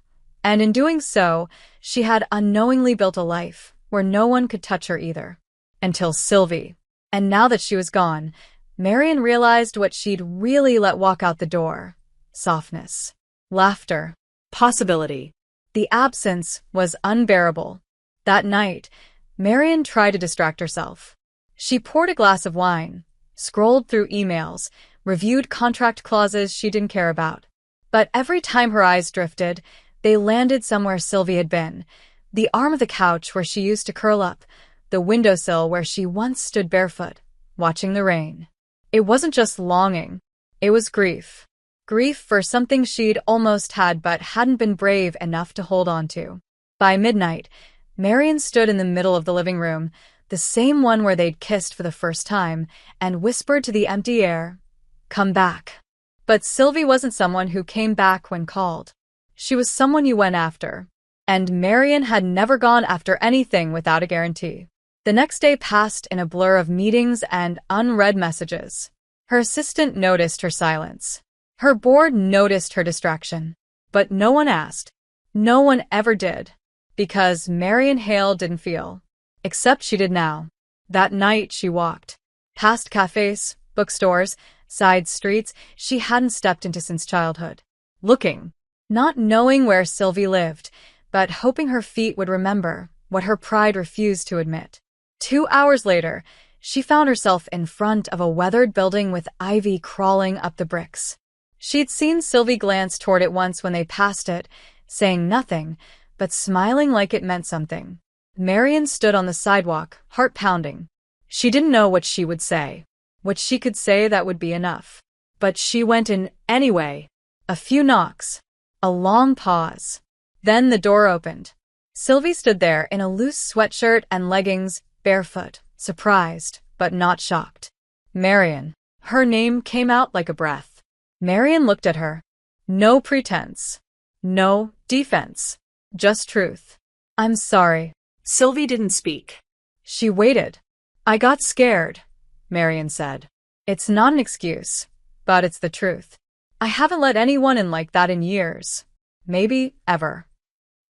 and in doing so, she had unknowingly built a life where no one could touch her either. Until Sylvie. And now that she was gone, Marian realized what she'd really let walk out the door. Softness. Laughter. Possibility. The absence was unbearable. That night, Marian tried to distract herself. She poured a glass of wine, scrolled through emails, reviewed contract clauses she didn't care about. But every time her eyes drifted, they landed somewhere Sylvie had been. The arm of the couch where she used to curl up, the windowsill where she once stood barefoot, watching the rain. It wasn't just longing, it was grief. Grief for something she'd almost had but hadn't been brave enough to hold on to. By midnight, Marian stood in the middle of the living room, the same one where they'd kissed for the first time, and whispered to the empty air, "Come back." But Sylvie wasn't someone who came back when called. She was someone you went after. And Marian had never gone after anything without a guarantee. The next day passed in a blur of meetings and unread messages. Her assistant noticed her silence. Her board noticed her distraction. But no one asked. No one ever did. Because Marian Hale didn't feel. Except she did now. That night she walked. Past cafes, bookstores, side streets she hadn't stepped into since childhood. Looking. Not knowing where Sylvie lived, but hoping her feet would remember what her pride refused to admit. 2 hours later, she found herself in front of a weathered building with ivy crawling up the bricks. She'd seen Sylvie glance toward it once when they passed it, saying nothing, but smiling like it meant something. Marian stood on the sidewalk, heart pounding. She didn't know what she would say, what she could say that would be enough. But she went in anyway. A few knocks. A long pause. Then the door opened. Sylvie stood there in a loose sweatshirt and leggings, barefoot, surprised, but not shocked. Marian. Her name came out like a breath. Marian looked at her. No pretense. No defense. Just truth. "I'm sorry." Sylvie didn't speak. She waited. "I got scared," Marian said. "It's not an excuse, but it's the truth. I haven't let anyone in like that in years. Maybe ever."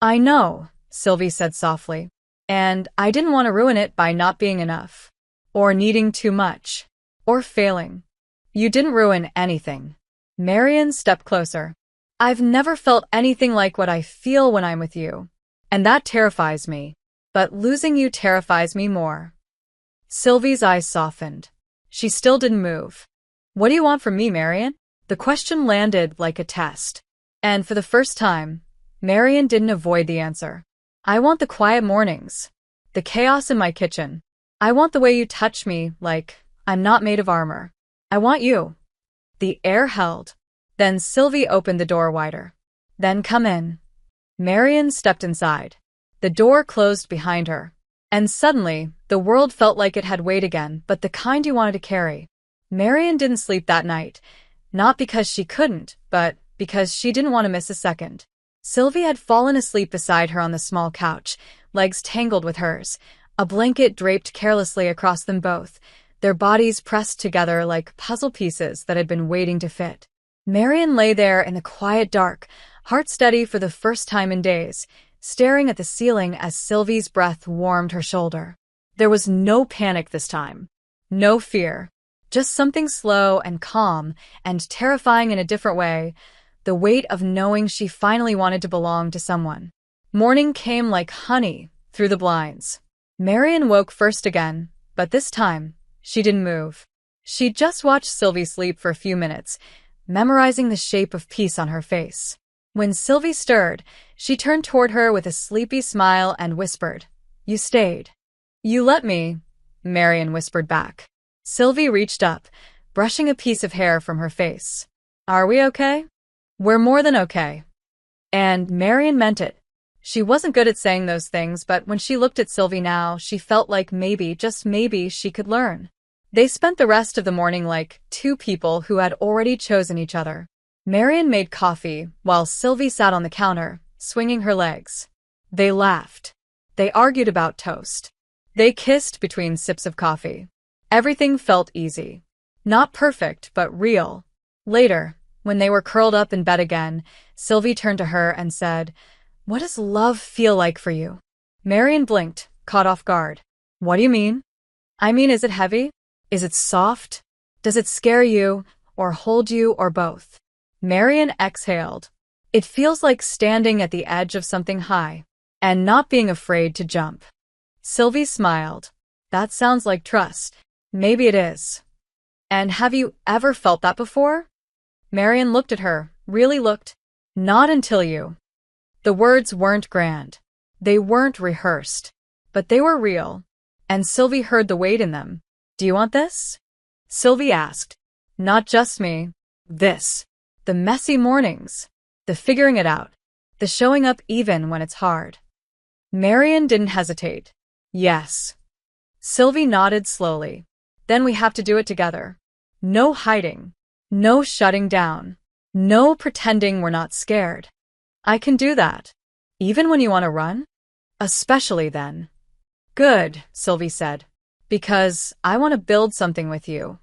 "I know," Sylvie said softly. "And I didn't want to ruin it by not being enough. Or needing too much. Or failing." "You didn't ruin anything." Marian stepped closer. "I've never felt anything like what I feel when I'm with you. And that terrifies me. But losing you terrifies me more." Sylvie's eyes softened. She still didn't move. "What do you want from me, Marian?" The question landed like a test. And for the first time, Marian didn't avoid the answer. "I want the quiet mornings. The chaos in my kitchen. I want the way you touch me like I'm not made of armor. I want you." The air held. Then Sylvie opened the door wider. "Then come in." Marian stepped inside. The door closed behind her. And suddenly, the world felt like it had weight again, but the kind you wanted to carry. Marian didn't sleep that night. Not because she couldn't, but because she didn't want to miss a second. Sylvie had fallen asleep beside her on the small couch, legs tangled with hers, a blanket draped carelessly across them both, their bodies pressed together like puzzle pieces that had been waiting to fit. Marian lay there in the quiet dark, heart steady for the first time in days, staring at the ceiling as Sylvie's breath warmed her shoulder. There was no panic this time. No fear. Just something slow and calm and terrifying in a different way, the weight of knowing she finally wanted to belong to someone. Morning came like honey through the blinds. Marian woke first again, but this time, she didn't move. She'd just watched Sylvie sleep for a few minutes, memorizing the shape of peace on her face. When Sylvie stirred, she turned toward her with a sleepy smile and whispered, "You stayed." "You let me," Marian whispered back. Sylvie reached up, brushing a piece of hair from her face. "Are we okay?" "We're more than okay." And Marian meant it. She wasn't good at saying those things, but when she looked at Sylvie now, she felt like maybe, just maybe, she could learn. They spent the rest of the morning like two people who had already chosen each other. Marian made coffee, while Sylvie sat on the counter, swinging her legs. They laughed. They argued about toast. They kissed between sips of coffee. Everything felt easy. Not perfect, but real. Later, when they were curled up in bed again, Sylvie turned to her and said, "What does love feel like for you?" Marian blinked, caught off guard. "What do you mean?" "I mean, is it heavy? Is it soft? Does it scare you, or hold you, or both?" Marian exhaled. "It feels like standing at the edge of something high, and not being afraid to jump." Sylvie smiled. "That sounds like trust." "Maybe it is." "And have you ever felt that before?" Marian looked at her, really looked. "Not until you." The words weren't grand. They weren't rehearsed. But they were real. And Sylvie heard the weight in them. "Do you want this?" Sylvie asked. "Not just me. This. The messy mornings. The figuring it out. The showing up even when it's hard." Marian didn't hesitate. "Yes." Sylvie nodded slowly. "Then we have to do it together. No hiding. No shutting down. No pretending we're not scared. I can do that. Even when you want to run? Especially then." "Good," Sylvie said. "Because I want to build something with you."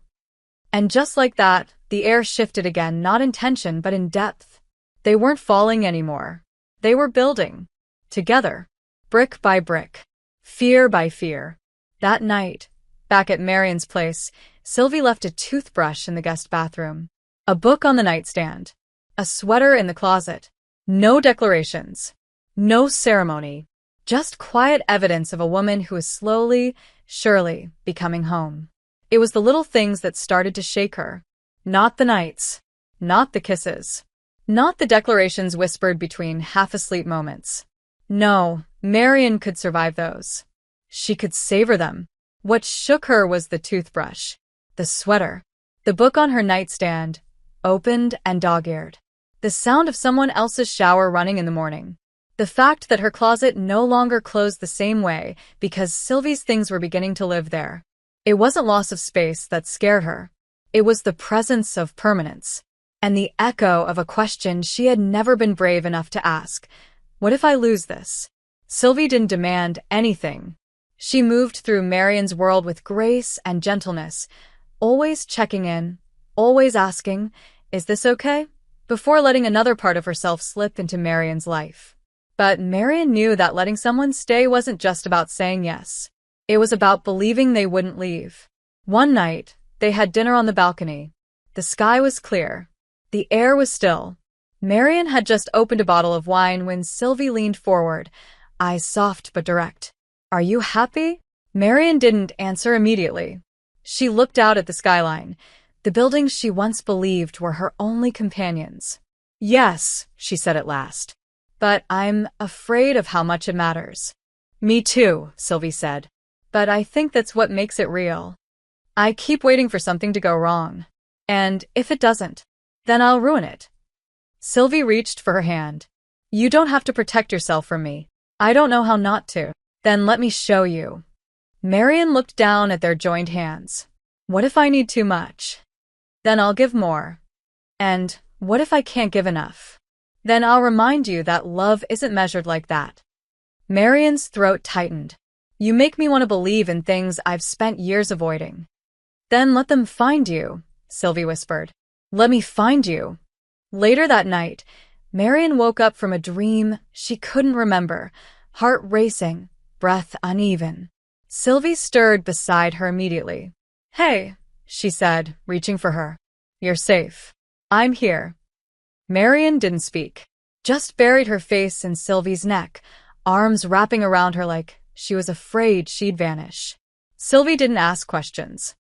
And just like that, the air shifted again, not in tension, but in depth. They weren't falling anymore. They were building. Together. Brick by brick. Fear by fear. That night, back at Marian's place, Sylvie left a toothbrush in the guest bathroom. A book on the nightstand. A sweater in the closet. No declarations. No ceremony. Just quiet evidence of a woman who is slowly, surely becoming home. It was the little things that started to shake her. Not the nights. Not the kisses. Not the declarations whispered between half-asleep moments. No, Marian could survive those. She could savor them. What shook her was the toothbrush, the sweater, the book on her nightstand, opened and dog-eared. The sound of someone else's shower running in the morning. The fact that her closet no longer closed the same way because Sylvie's things were beginning to live there. It wasn't loss of space that scared her. It was the presence of permanence. And the echo of a question she had never been brave enough to ask. What if I lose this? Sylvie didn't demand anything. She moved through Marian's world with grace and gentleness, always checking in, always asking, "Is this okay?" before letting another part of herself slip into Marian's life. But Marian knew that letting someone stay wasn't just about saying yes. It was about believing they wouldn't leave. One night, they had dinner on the balcony. The sky was clear. The air was still. Marian had just opened a bottle of wine when Sylvie leaned forward, eyes soft but direct. "Are you happy?" Marian didn't answer immediately. She looked out at the skyline. The buildings she once believed were her only companions. "Yes," she said at last. "But I'm afraid of how much it matters." "Me too," Sylvie said. "But I think that's what makes it real. I keep waiting for something to go wrong. And if it doesn't, then I'll ruin it." Sylvie reached for her hand. "You don't have to protect yourself from me. I don't know how not to." "Then let me show you." Marian looked down at their joined hands. "What if I need too much? Then I'll give more. And what if I can't give enough? Then I'll remind you that love isn't measured like that." Marian's throat tightened. "You make me want to believe in things I've spent years avoiding." "Then let them find you," Sylvie whispered. "Let me find you." Later that night, Marian woke up from a dream she couldn't remember, heart racing, breath uneven. Sylvie stirred beside her immediately. "Hey," she said, reaching for her. "You're safe. I'm here." Marian didn't speak, just buried her face in Sylvie's neck, arms wrapping around her like she was afraid she'd vanish. Sylvie didn't ask questions.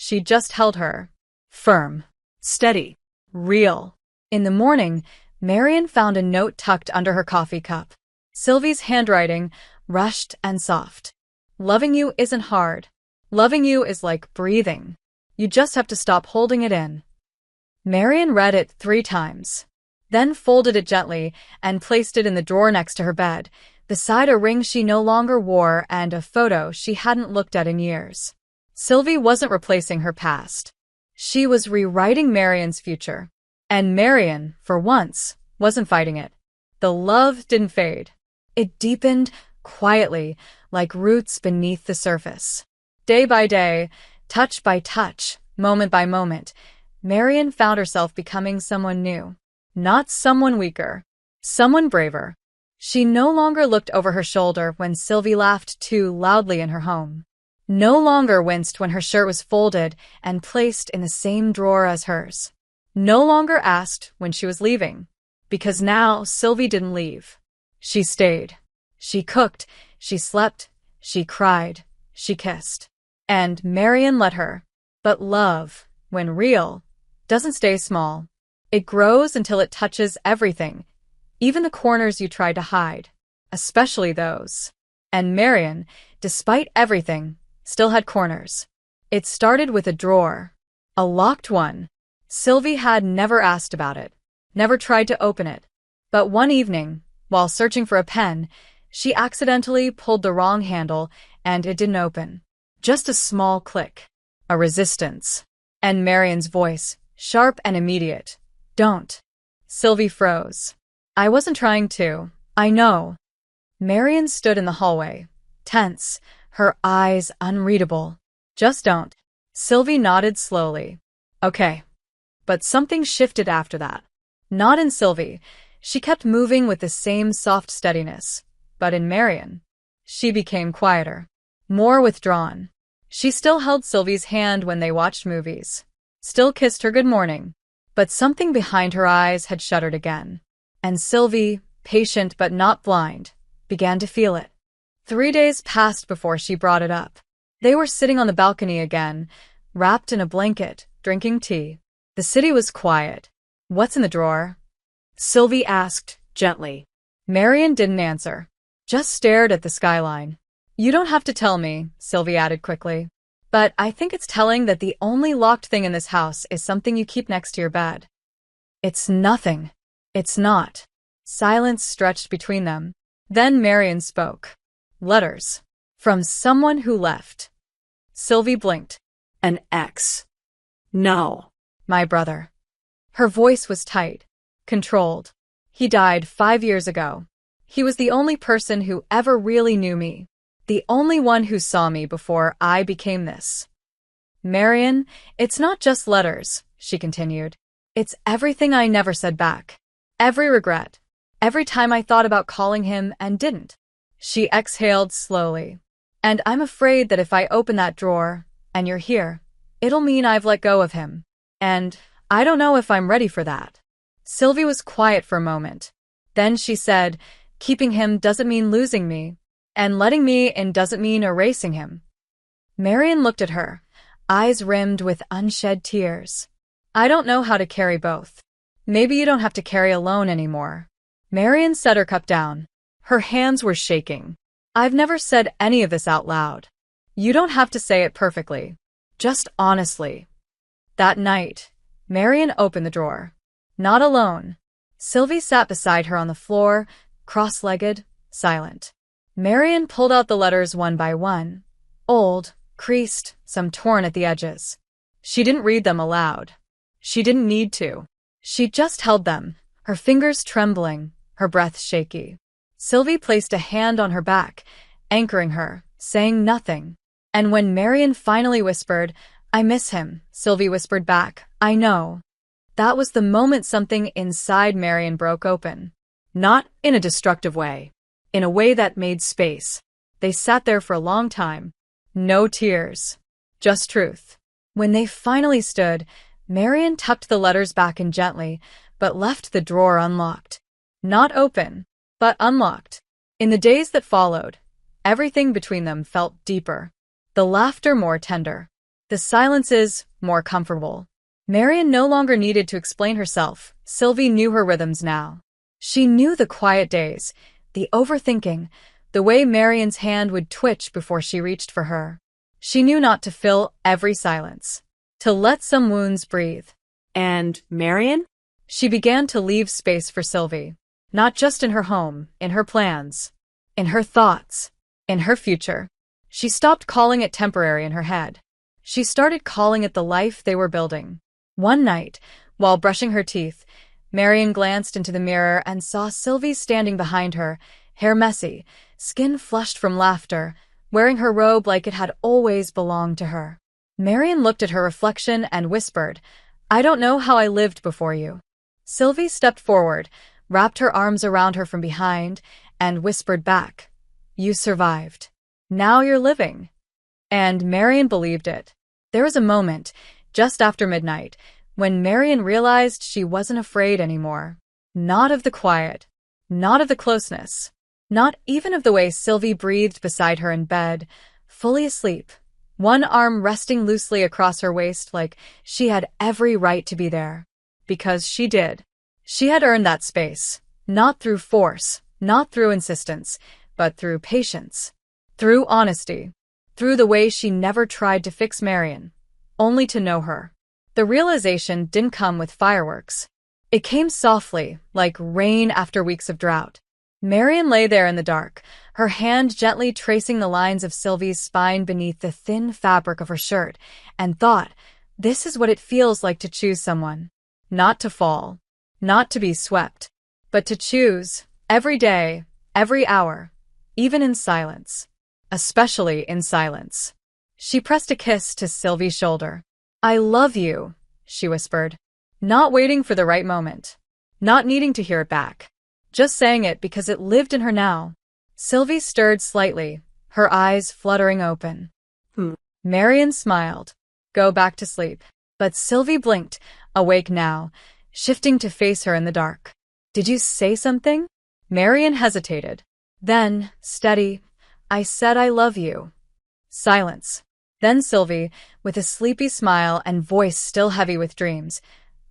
She just held her. Firm. Steady. Real. In the morning, Marian found a note tucked under her coffee cup. Sylvie's handwriting, rushed and soft. Loving you isn't hard. Loving you is like breathing. You just have to stop holding it in. Marian read it 3 times. Then folded it gently and placed it in the drawer next to her bed, beside a ring she no longer wore and a photo she hadn't looked at in years. Sylvie wasn't replacing her past. She was rewriting Marian's future. And Marian, for once, wasn't fighting it. The love didn't fade. It deepened quietly, like roots beneath the surface. Day by day, touch by touch, moment by moment, Marian found herself becoming someone new. Not someone weaker. Someone braver. She no longer looked over her shoulder when Sylvie laughed too loudly in her home. No longer winced when her shirt was folded and placed in the same drawer as hers. No longer asked when she was leaving. Because now Sylvie didn't leave. She stayed. She cooked, she slept, she cried, she kissed. And Marian let her. But love, when real, doesn't stay small. It grows until it touches everything, even the corners you tried to hide, especially those. And Marian, despite everything, still had corners. It started with a drawer. A locked one. Sylvie had never asked about it, never tried to open it. But one evening, while searching for a pen, she accidentally pulled the wrong handle and it didn't open. Just a small click. A resistance. And Marian's voice, sharp and immediate. Don't. Sylvie froze. I wasn't trying to. I know. Marian stood in the hallway, tense, her eyes unreadable. Just don't. Sylvie nodded slowly. Okay. But something shifted after that. Not in Sylvie. She kept moving with the same soft steadiness. But in Marian, she became quieter, more withdrawn. She still held Sylvie's hand when they watched movies, still kissed her good morning. But something behind her eyes had shuttered again. And Sylvie, patient but not blind, began to feel it. 3 days passed before she brought it up. They were sitting on the balcony again, wrapped in a blanket, drinking tea. The city was quiet. What's in the drawer? Sylvie asked, gently. Marian didn't answer, just stared at the skyline. You don't have to tell me, Sylvie added quickly. But I think it's telling that the only locked thing in this house is something you keep next to your bed. It's nothing. It's not. Silence stretched between them. Then Marian spoke. Letters. From someone who left. Sylvie blinked. An ex. No. My brother. Her voice was tight, controlled. He died 5 years ago. He was the only person who ever really knew me. The only one who saw me before I became this. Marian, it's not just letters, she continued. It's everything I never said back. Every regret. Every time I thought about calling him and didn't. She exhaled slowly. And I'm afraid that if I open that drawer, and you're here, it'll mean I've let go of him. And I don't know if I'm ready for that. Sylvie was quiet for a moment. Then she said, keeping him doesn't mean losing me. And letting me in doesn't mean erasing him. Marian looked at her, eyes rimmed with unshed tears. I don't know how to carry both. Maybe you don't have to carry alone anymore. Marian set her cup down. Her hands were shaking. I've never said any of this out loud. You don't have to say it perfectly. Just honestly. That night, Marian opened the drawer. Not alone. Sylvie sat beside her on the floor, cross-legged, silent. Marian pulled out the letters one by one. Old, creased, some torn at the edges. She didn't read them aloud. She didn't need to. She just held them, her fingers trembling, her breath shaky. Sylvie placed a hand on her back, anchoring her, saying nothing. And when Marian finally whispered, I miss him, Sylvie whispered back, I know. That was the moment something inside Marian broke open. Not in a destructive way. In a way that made space. They sat there for a long time. No tears. Just truth. When they finally stood, Marian tucked the letters back in gently, but left the drawer unlocked. Not open, but unlocked. In the days that followed, everything between them felt deeper. The laughter more tender. The silences more comfortable. Marian no longer needed to explain herself. Sylvie knew her rhythms now. She knew the quiet days, the overthinking, the way Marian's hand would twitch before she reached for her. She knew not to fill every silence, to let some wounds breathe. And Marian? She began to leave space for Sylvie, not just in her home, in her plans, in her thoughts, in her future. She stopped calling it temporary in her head. She started calling it the life they were building. One night, while brushing her teeth, Marian glanced into the mirror and saw Sylvie standing behind her, hair messy, skin flushed from laughter, wearing her robe like it had always belonged to her. Marian looked at her reflection and whispered, "I don't know how I lived before you." Sylvie stepped forward, wrapped her arms around her from behind, and whispered back, "You survived. Now you're living." And Marian believed it. There was a moment, just after midnight, when Marian realized she wasn't afraid anymore. Not of the quiet, not of the closeness, not even of the way Sylvie breathed beside her in bed, fully asleep, one arm resting loosely across her waist like she had every right to be there. Because she did. She had earned that space, not through force, not through insistence, but through patience, through honesty, through the way she never tried to fix Marian, only to know her. The realization didn't come with fireworks. It came softly, like rain after weeks of drought. Marian lay there in the dark, her hand gently tracing the lines of Sylvie's spine beneath the thin fabric of her shirt, and thought, this is what it feels like to choose someone. Not to fall, not to be swept, but to choose, every day, every hour, even in silence. Especially in silence. She pressed a kiss to Sylvie's shoulder. "I love you," she whispered, not waiting for the right moment, not needing to hear it back, just saying it because it lived in her now. Sylvie stirred slightly, her eyes fluttering open. Marian smiled. "Go back to sleep." But Sylvie blinked, awake now, shifting to face her in the dark. "Did you say something?" Marian hesitated. Then, steady, "I said I love you." Silence. Then Sylvie, with a sleepy smile and voice still heavy with dreams,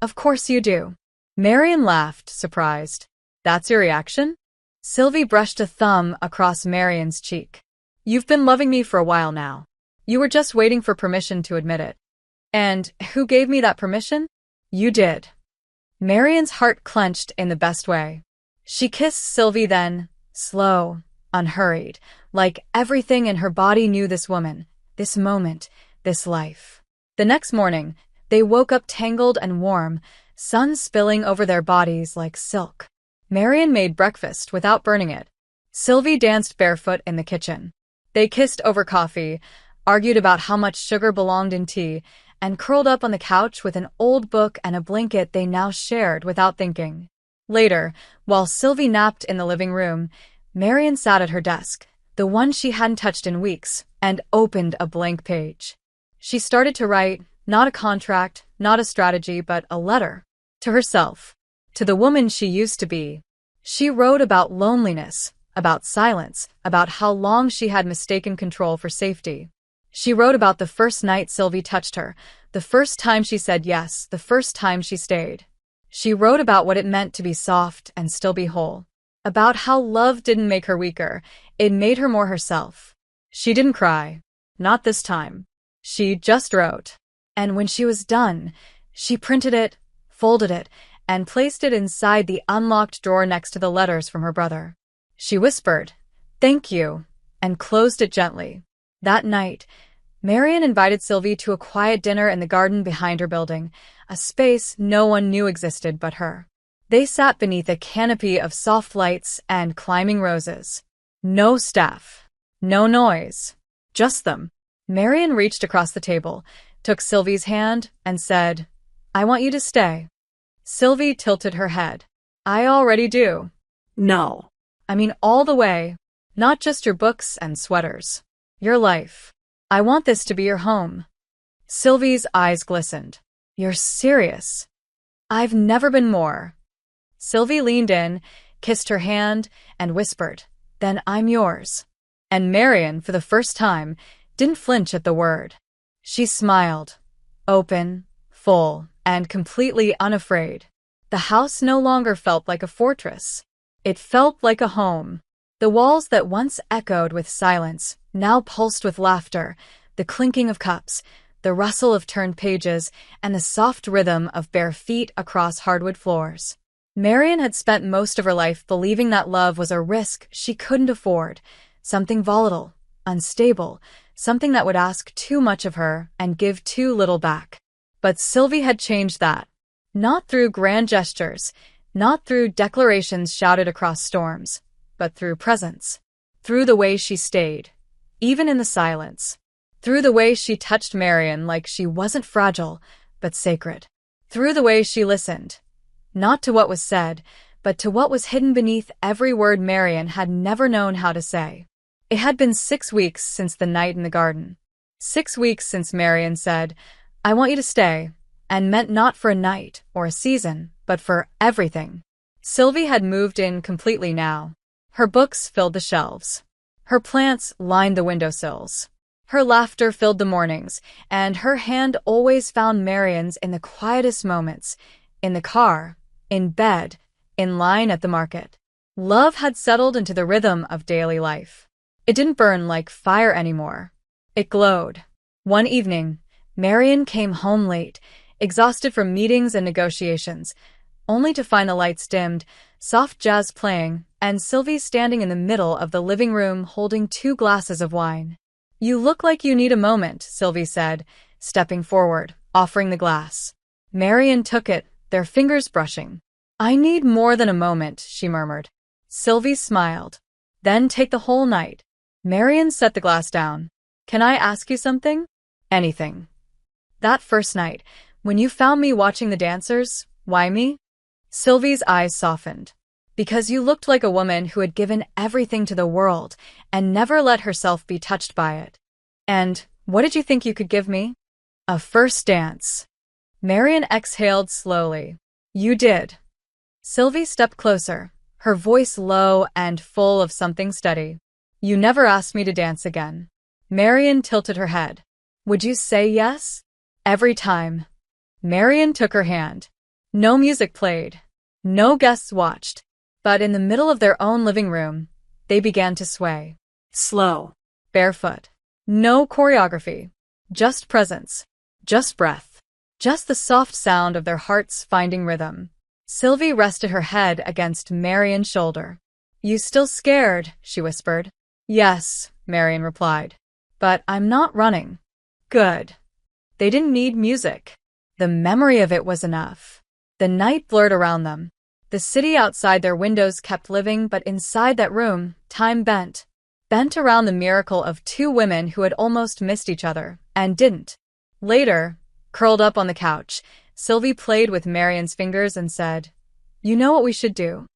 "Of course you do." Marian laughed, surprised. "That's your reaction?" Sylvie brushed a thumb across Marian's cheek. "You've been loving me for a while now. You were just waiting for permission to admit it. And who gave me that permission? You did." Marian's heart clenched in the best way. She kissed Sylvie then, slow, unhurried, like everything in her body knew this woman, this moment, this life. The next morning, they woke up tangled and warm, sun spilling over their bodies like silk. Marian made breakfast without burning it. Sylvie danced barefoot in the kitchen. They kissed over coffee, argued about how much sugar belonged in tea, and curled up on the couch with an old book and a blanket they now shared without thinking. Later, while Sylvie napped in the living room, Marian sat at her desk, the one she hadn't touched in weeks, and opened a blank page. She started to write, not a contract, not a strategy, but a letter. To herself. To the woman she used to be. She wrote about loneliness, about silence, about how long she had mistaken control for safety. She wrote about the first night Sylvie touched her, the first time she said yes, the first time she stayed. She wrote about what it meant to be soft and still be whole. About how love didn't make her weaker, it made her more herself. She didn't cry. Not this time. She just wrote. And when she was done, she printed it, folded it, and placed it inside the unlocked drawer next to the letters from her brother. She whispered, "Thank you," and closed it gently. That night, Marian invited Sylvie to a quiet dinner in the garden behind her building, a space no one knew existed but her. They sat beneath a canopy of soft lights and climbing roses. No staff. No noise. Just them. Marian reached across the table, took Sylvie's hand, and said, "I want you to stay." Sylvie tilted her head. "I already do." No. "I mean all the way. Not just your books and sweaters. Your life. I want this to be your home." Sylvie's eyes glistened. "You're serious?" "I've never been more." Sylvie leaned in, kissed her hand, and whispered, "Then I'm yours." And Marian, for the first time, didn't flinch at the word. She smiled, open, full, and completely unafraid. The house no longer felt like a fortress. It felt like a home. The walls that once echoed with silence now pulsed with laughter, the clinking of cups, the rustle of turned pages, and the soft rhythm of bare feet across hardwood floors. Marian had spent most of her life believing that love was a risk she couldn't afford, something volatile, unstable, something that would ask too much of her and give too little back. But Sylvie had changed that. Not through grand gestures, not through declarations shouted across storms, but through presence. Through the way she stayed, even in the silence. Through the way she touched Marian like she wasn't fragile, but sacred. Through the way she listened, not to what was said, but to what was hidden beneath every word Marian had never known how to say. It had been 6 weeks since the night in the garden. 6 weeks since Marian said, "I want you to stay," and meant not for a night or a season, but for everything. Sylvie had moved in completely now. Her books filled the shelves. Her plants lined the windowsills. Her laughter filled the mornings, and her hand always found Marian's in the quietest moments, in the car, in bed, in line at the market. Love had settled into the rhythm of daily life. It didn't burn like fire anymore. It glowed. One evening, Marian came home late, exhausted from meetings and negotiations, only to find the lights dimmed, soft jazz playing, and Sylvie standing in the middle of the living room holding 2 glasses of wine. "You look like you need a moment," Sylvie said, stepping forward, offering the glass. Marian took it, their fingers brushing. "I need more than a moment," she murmured. Sylvie smiled. "Then take the whole night." Marian set the glass down. "Can I ask you something?" "Anything." "That first night, when you found me watching the dancers, why me?" Sylvie's eyes softened. "Because you looked like a woman who had given everything to the world and never let herself be touched by it." "And what did you think you could give me?" "A first dance." Marian exhaled slowly. "You did." Sylvie stepped closer, her voice low and full of something steady. "You never asked me to dance again." Marian tilted her head. "Would you say yes?" "Every time." Marian took her hand. No music played. No guests watched. But in the middle of their own living room, they began to sway. Slow. Barefoot. No choreography. Just presence. Just breath. Just the soft sound of their hearts finding rhythm. Sylvie rested her head against Marian's shoulder. "You still scared?" she whispered. "Yes," Marian replied. "But I'm not running." Good. They didn't need music. The memory of it was enough. The night blurred around them. The city outside their windows kept living, but inside that room, time bent. Bent around the miracle of 2 women who had almost missed each other, and didn't. Later, curled up on the couch, Sylvie played with Marian's fingers and said, "You know what we should do?"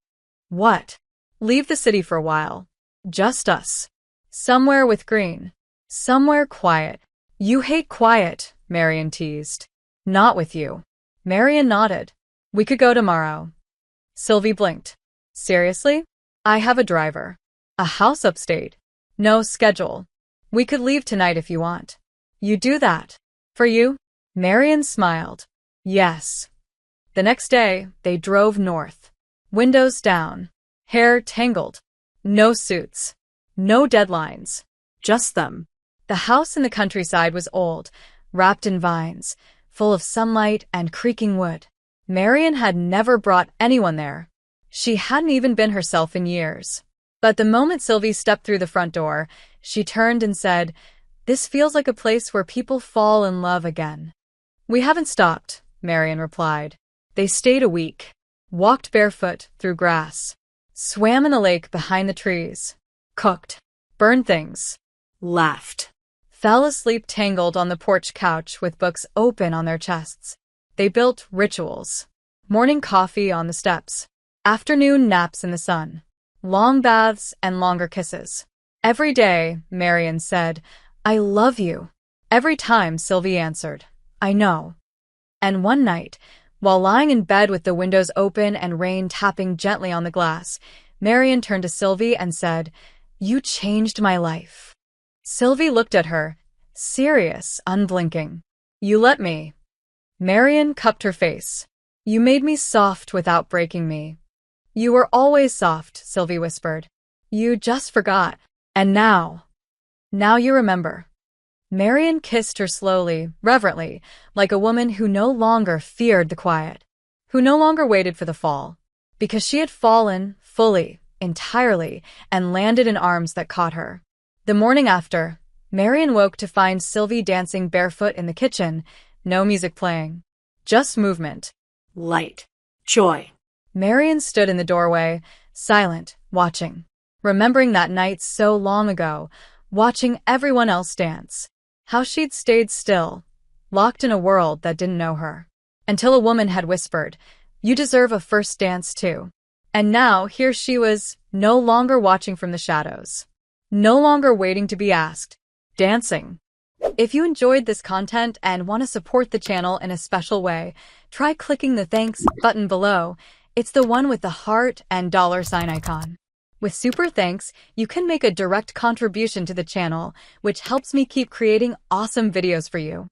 "What?" "Leave the city for a while. Just us. Somewhere with green. Somewhere quiet." "You hate quiet," Marian teased. "Not with you." Marian nodded. "We could go tomorrow." Sylvie blinked. "Seriously? I have a driver. A house upstate. No schedule. We could leave tonight if you want." "You do that? For you?" Marian smiled. "Yes." The next day, they drove north. Windows down. Hair tangled. No suits. No deadlines. Just them. The house in the countryside was old, wrapped in vines, full of sunlight and creaking wood. Marian had never brought anyone there. She hadn't even been herself in years. But the moment Sylvie stepped through the front door, she turned and said, "This feels like a place where people fall in love again." "We haven't stopped," Marian replied. They stayed a week, walked barefoot through grass, swam in the lake behind the trees, cooked, burned things, laughed, fell asleep tangled on the porch couch with books open on their chests. They built rituals. Morning coffee on the steps. Afternoon naps in the sun. Long baths and longer kisses. Every day, Marian said, "I love you." Every time, Sylvie answered, "I know." And one night, while lying in bed with the windows open and rain tapping gently on the glass, Marian turned to Sylvie and said, "You changed my life." Sylvie looked at her, serious, unblinking. You let me. Marion cupped her face. You made me soft without breaking me. You were always soft, Sylvie whispered. You just forgot. And now you remember. Marion kissed her slowly, reverently, like a woman who no longer feared the quiet, who no longer waited for the fall, because she had fallen fully, entirely, and landed in arms that caught her. The morning after, Marion woke to find Sylvie dancing barefoot in the kitchen, no music playing, just movement. Light. Joy. Marion stood in the doorway, silent, watching, remembering that night so long ago, watching everyone else dance. How she'd stayed still, locked in a world that didn't know her. Until a woman had whispered, "You deserve a first dance too." And now here she was, no longer watching from the shadows, no longer waiting to be asked, dancing. If you enjoyed this content and want to support the channel in a special way, try clicking the thanks button below. It's the one with the heart and $sign icon. With super thanks, you can make a direct contribution to the channel, which helps me keep creating awesome videos for you.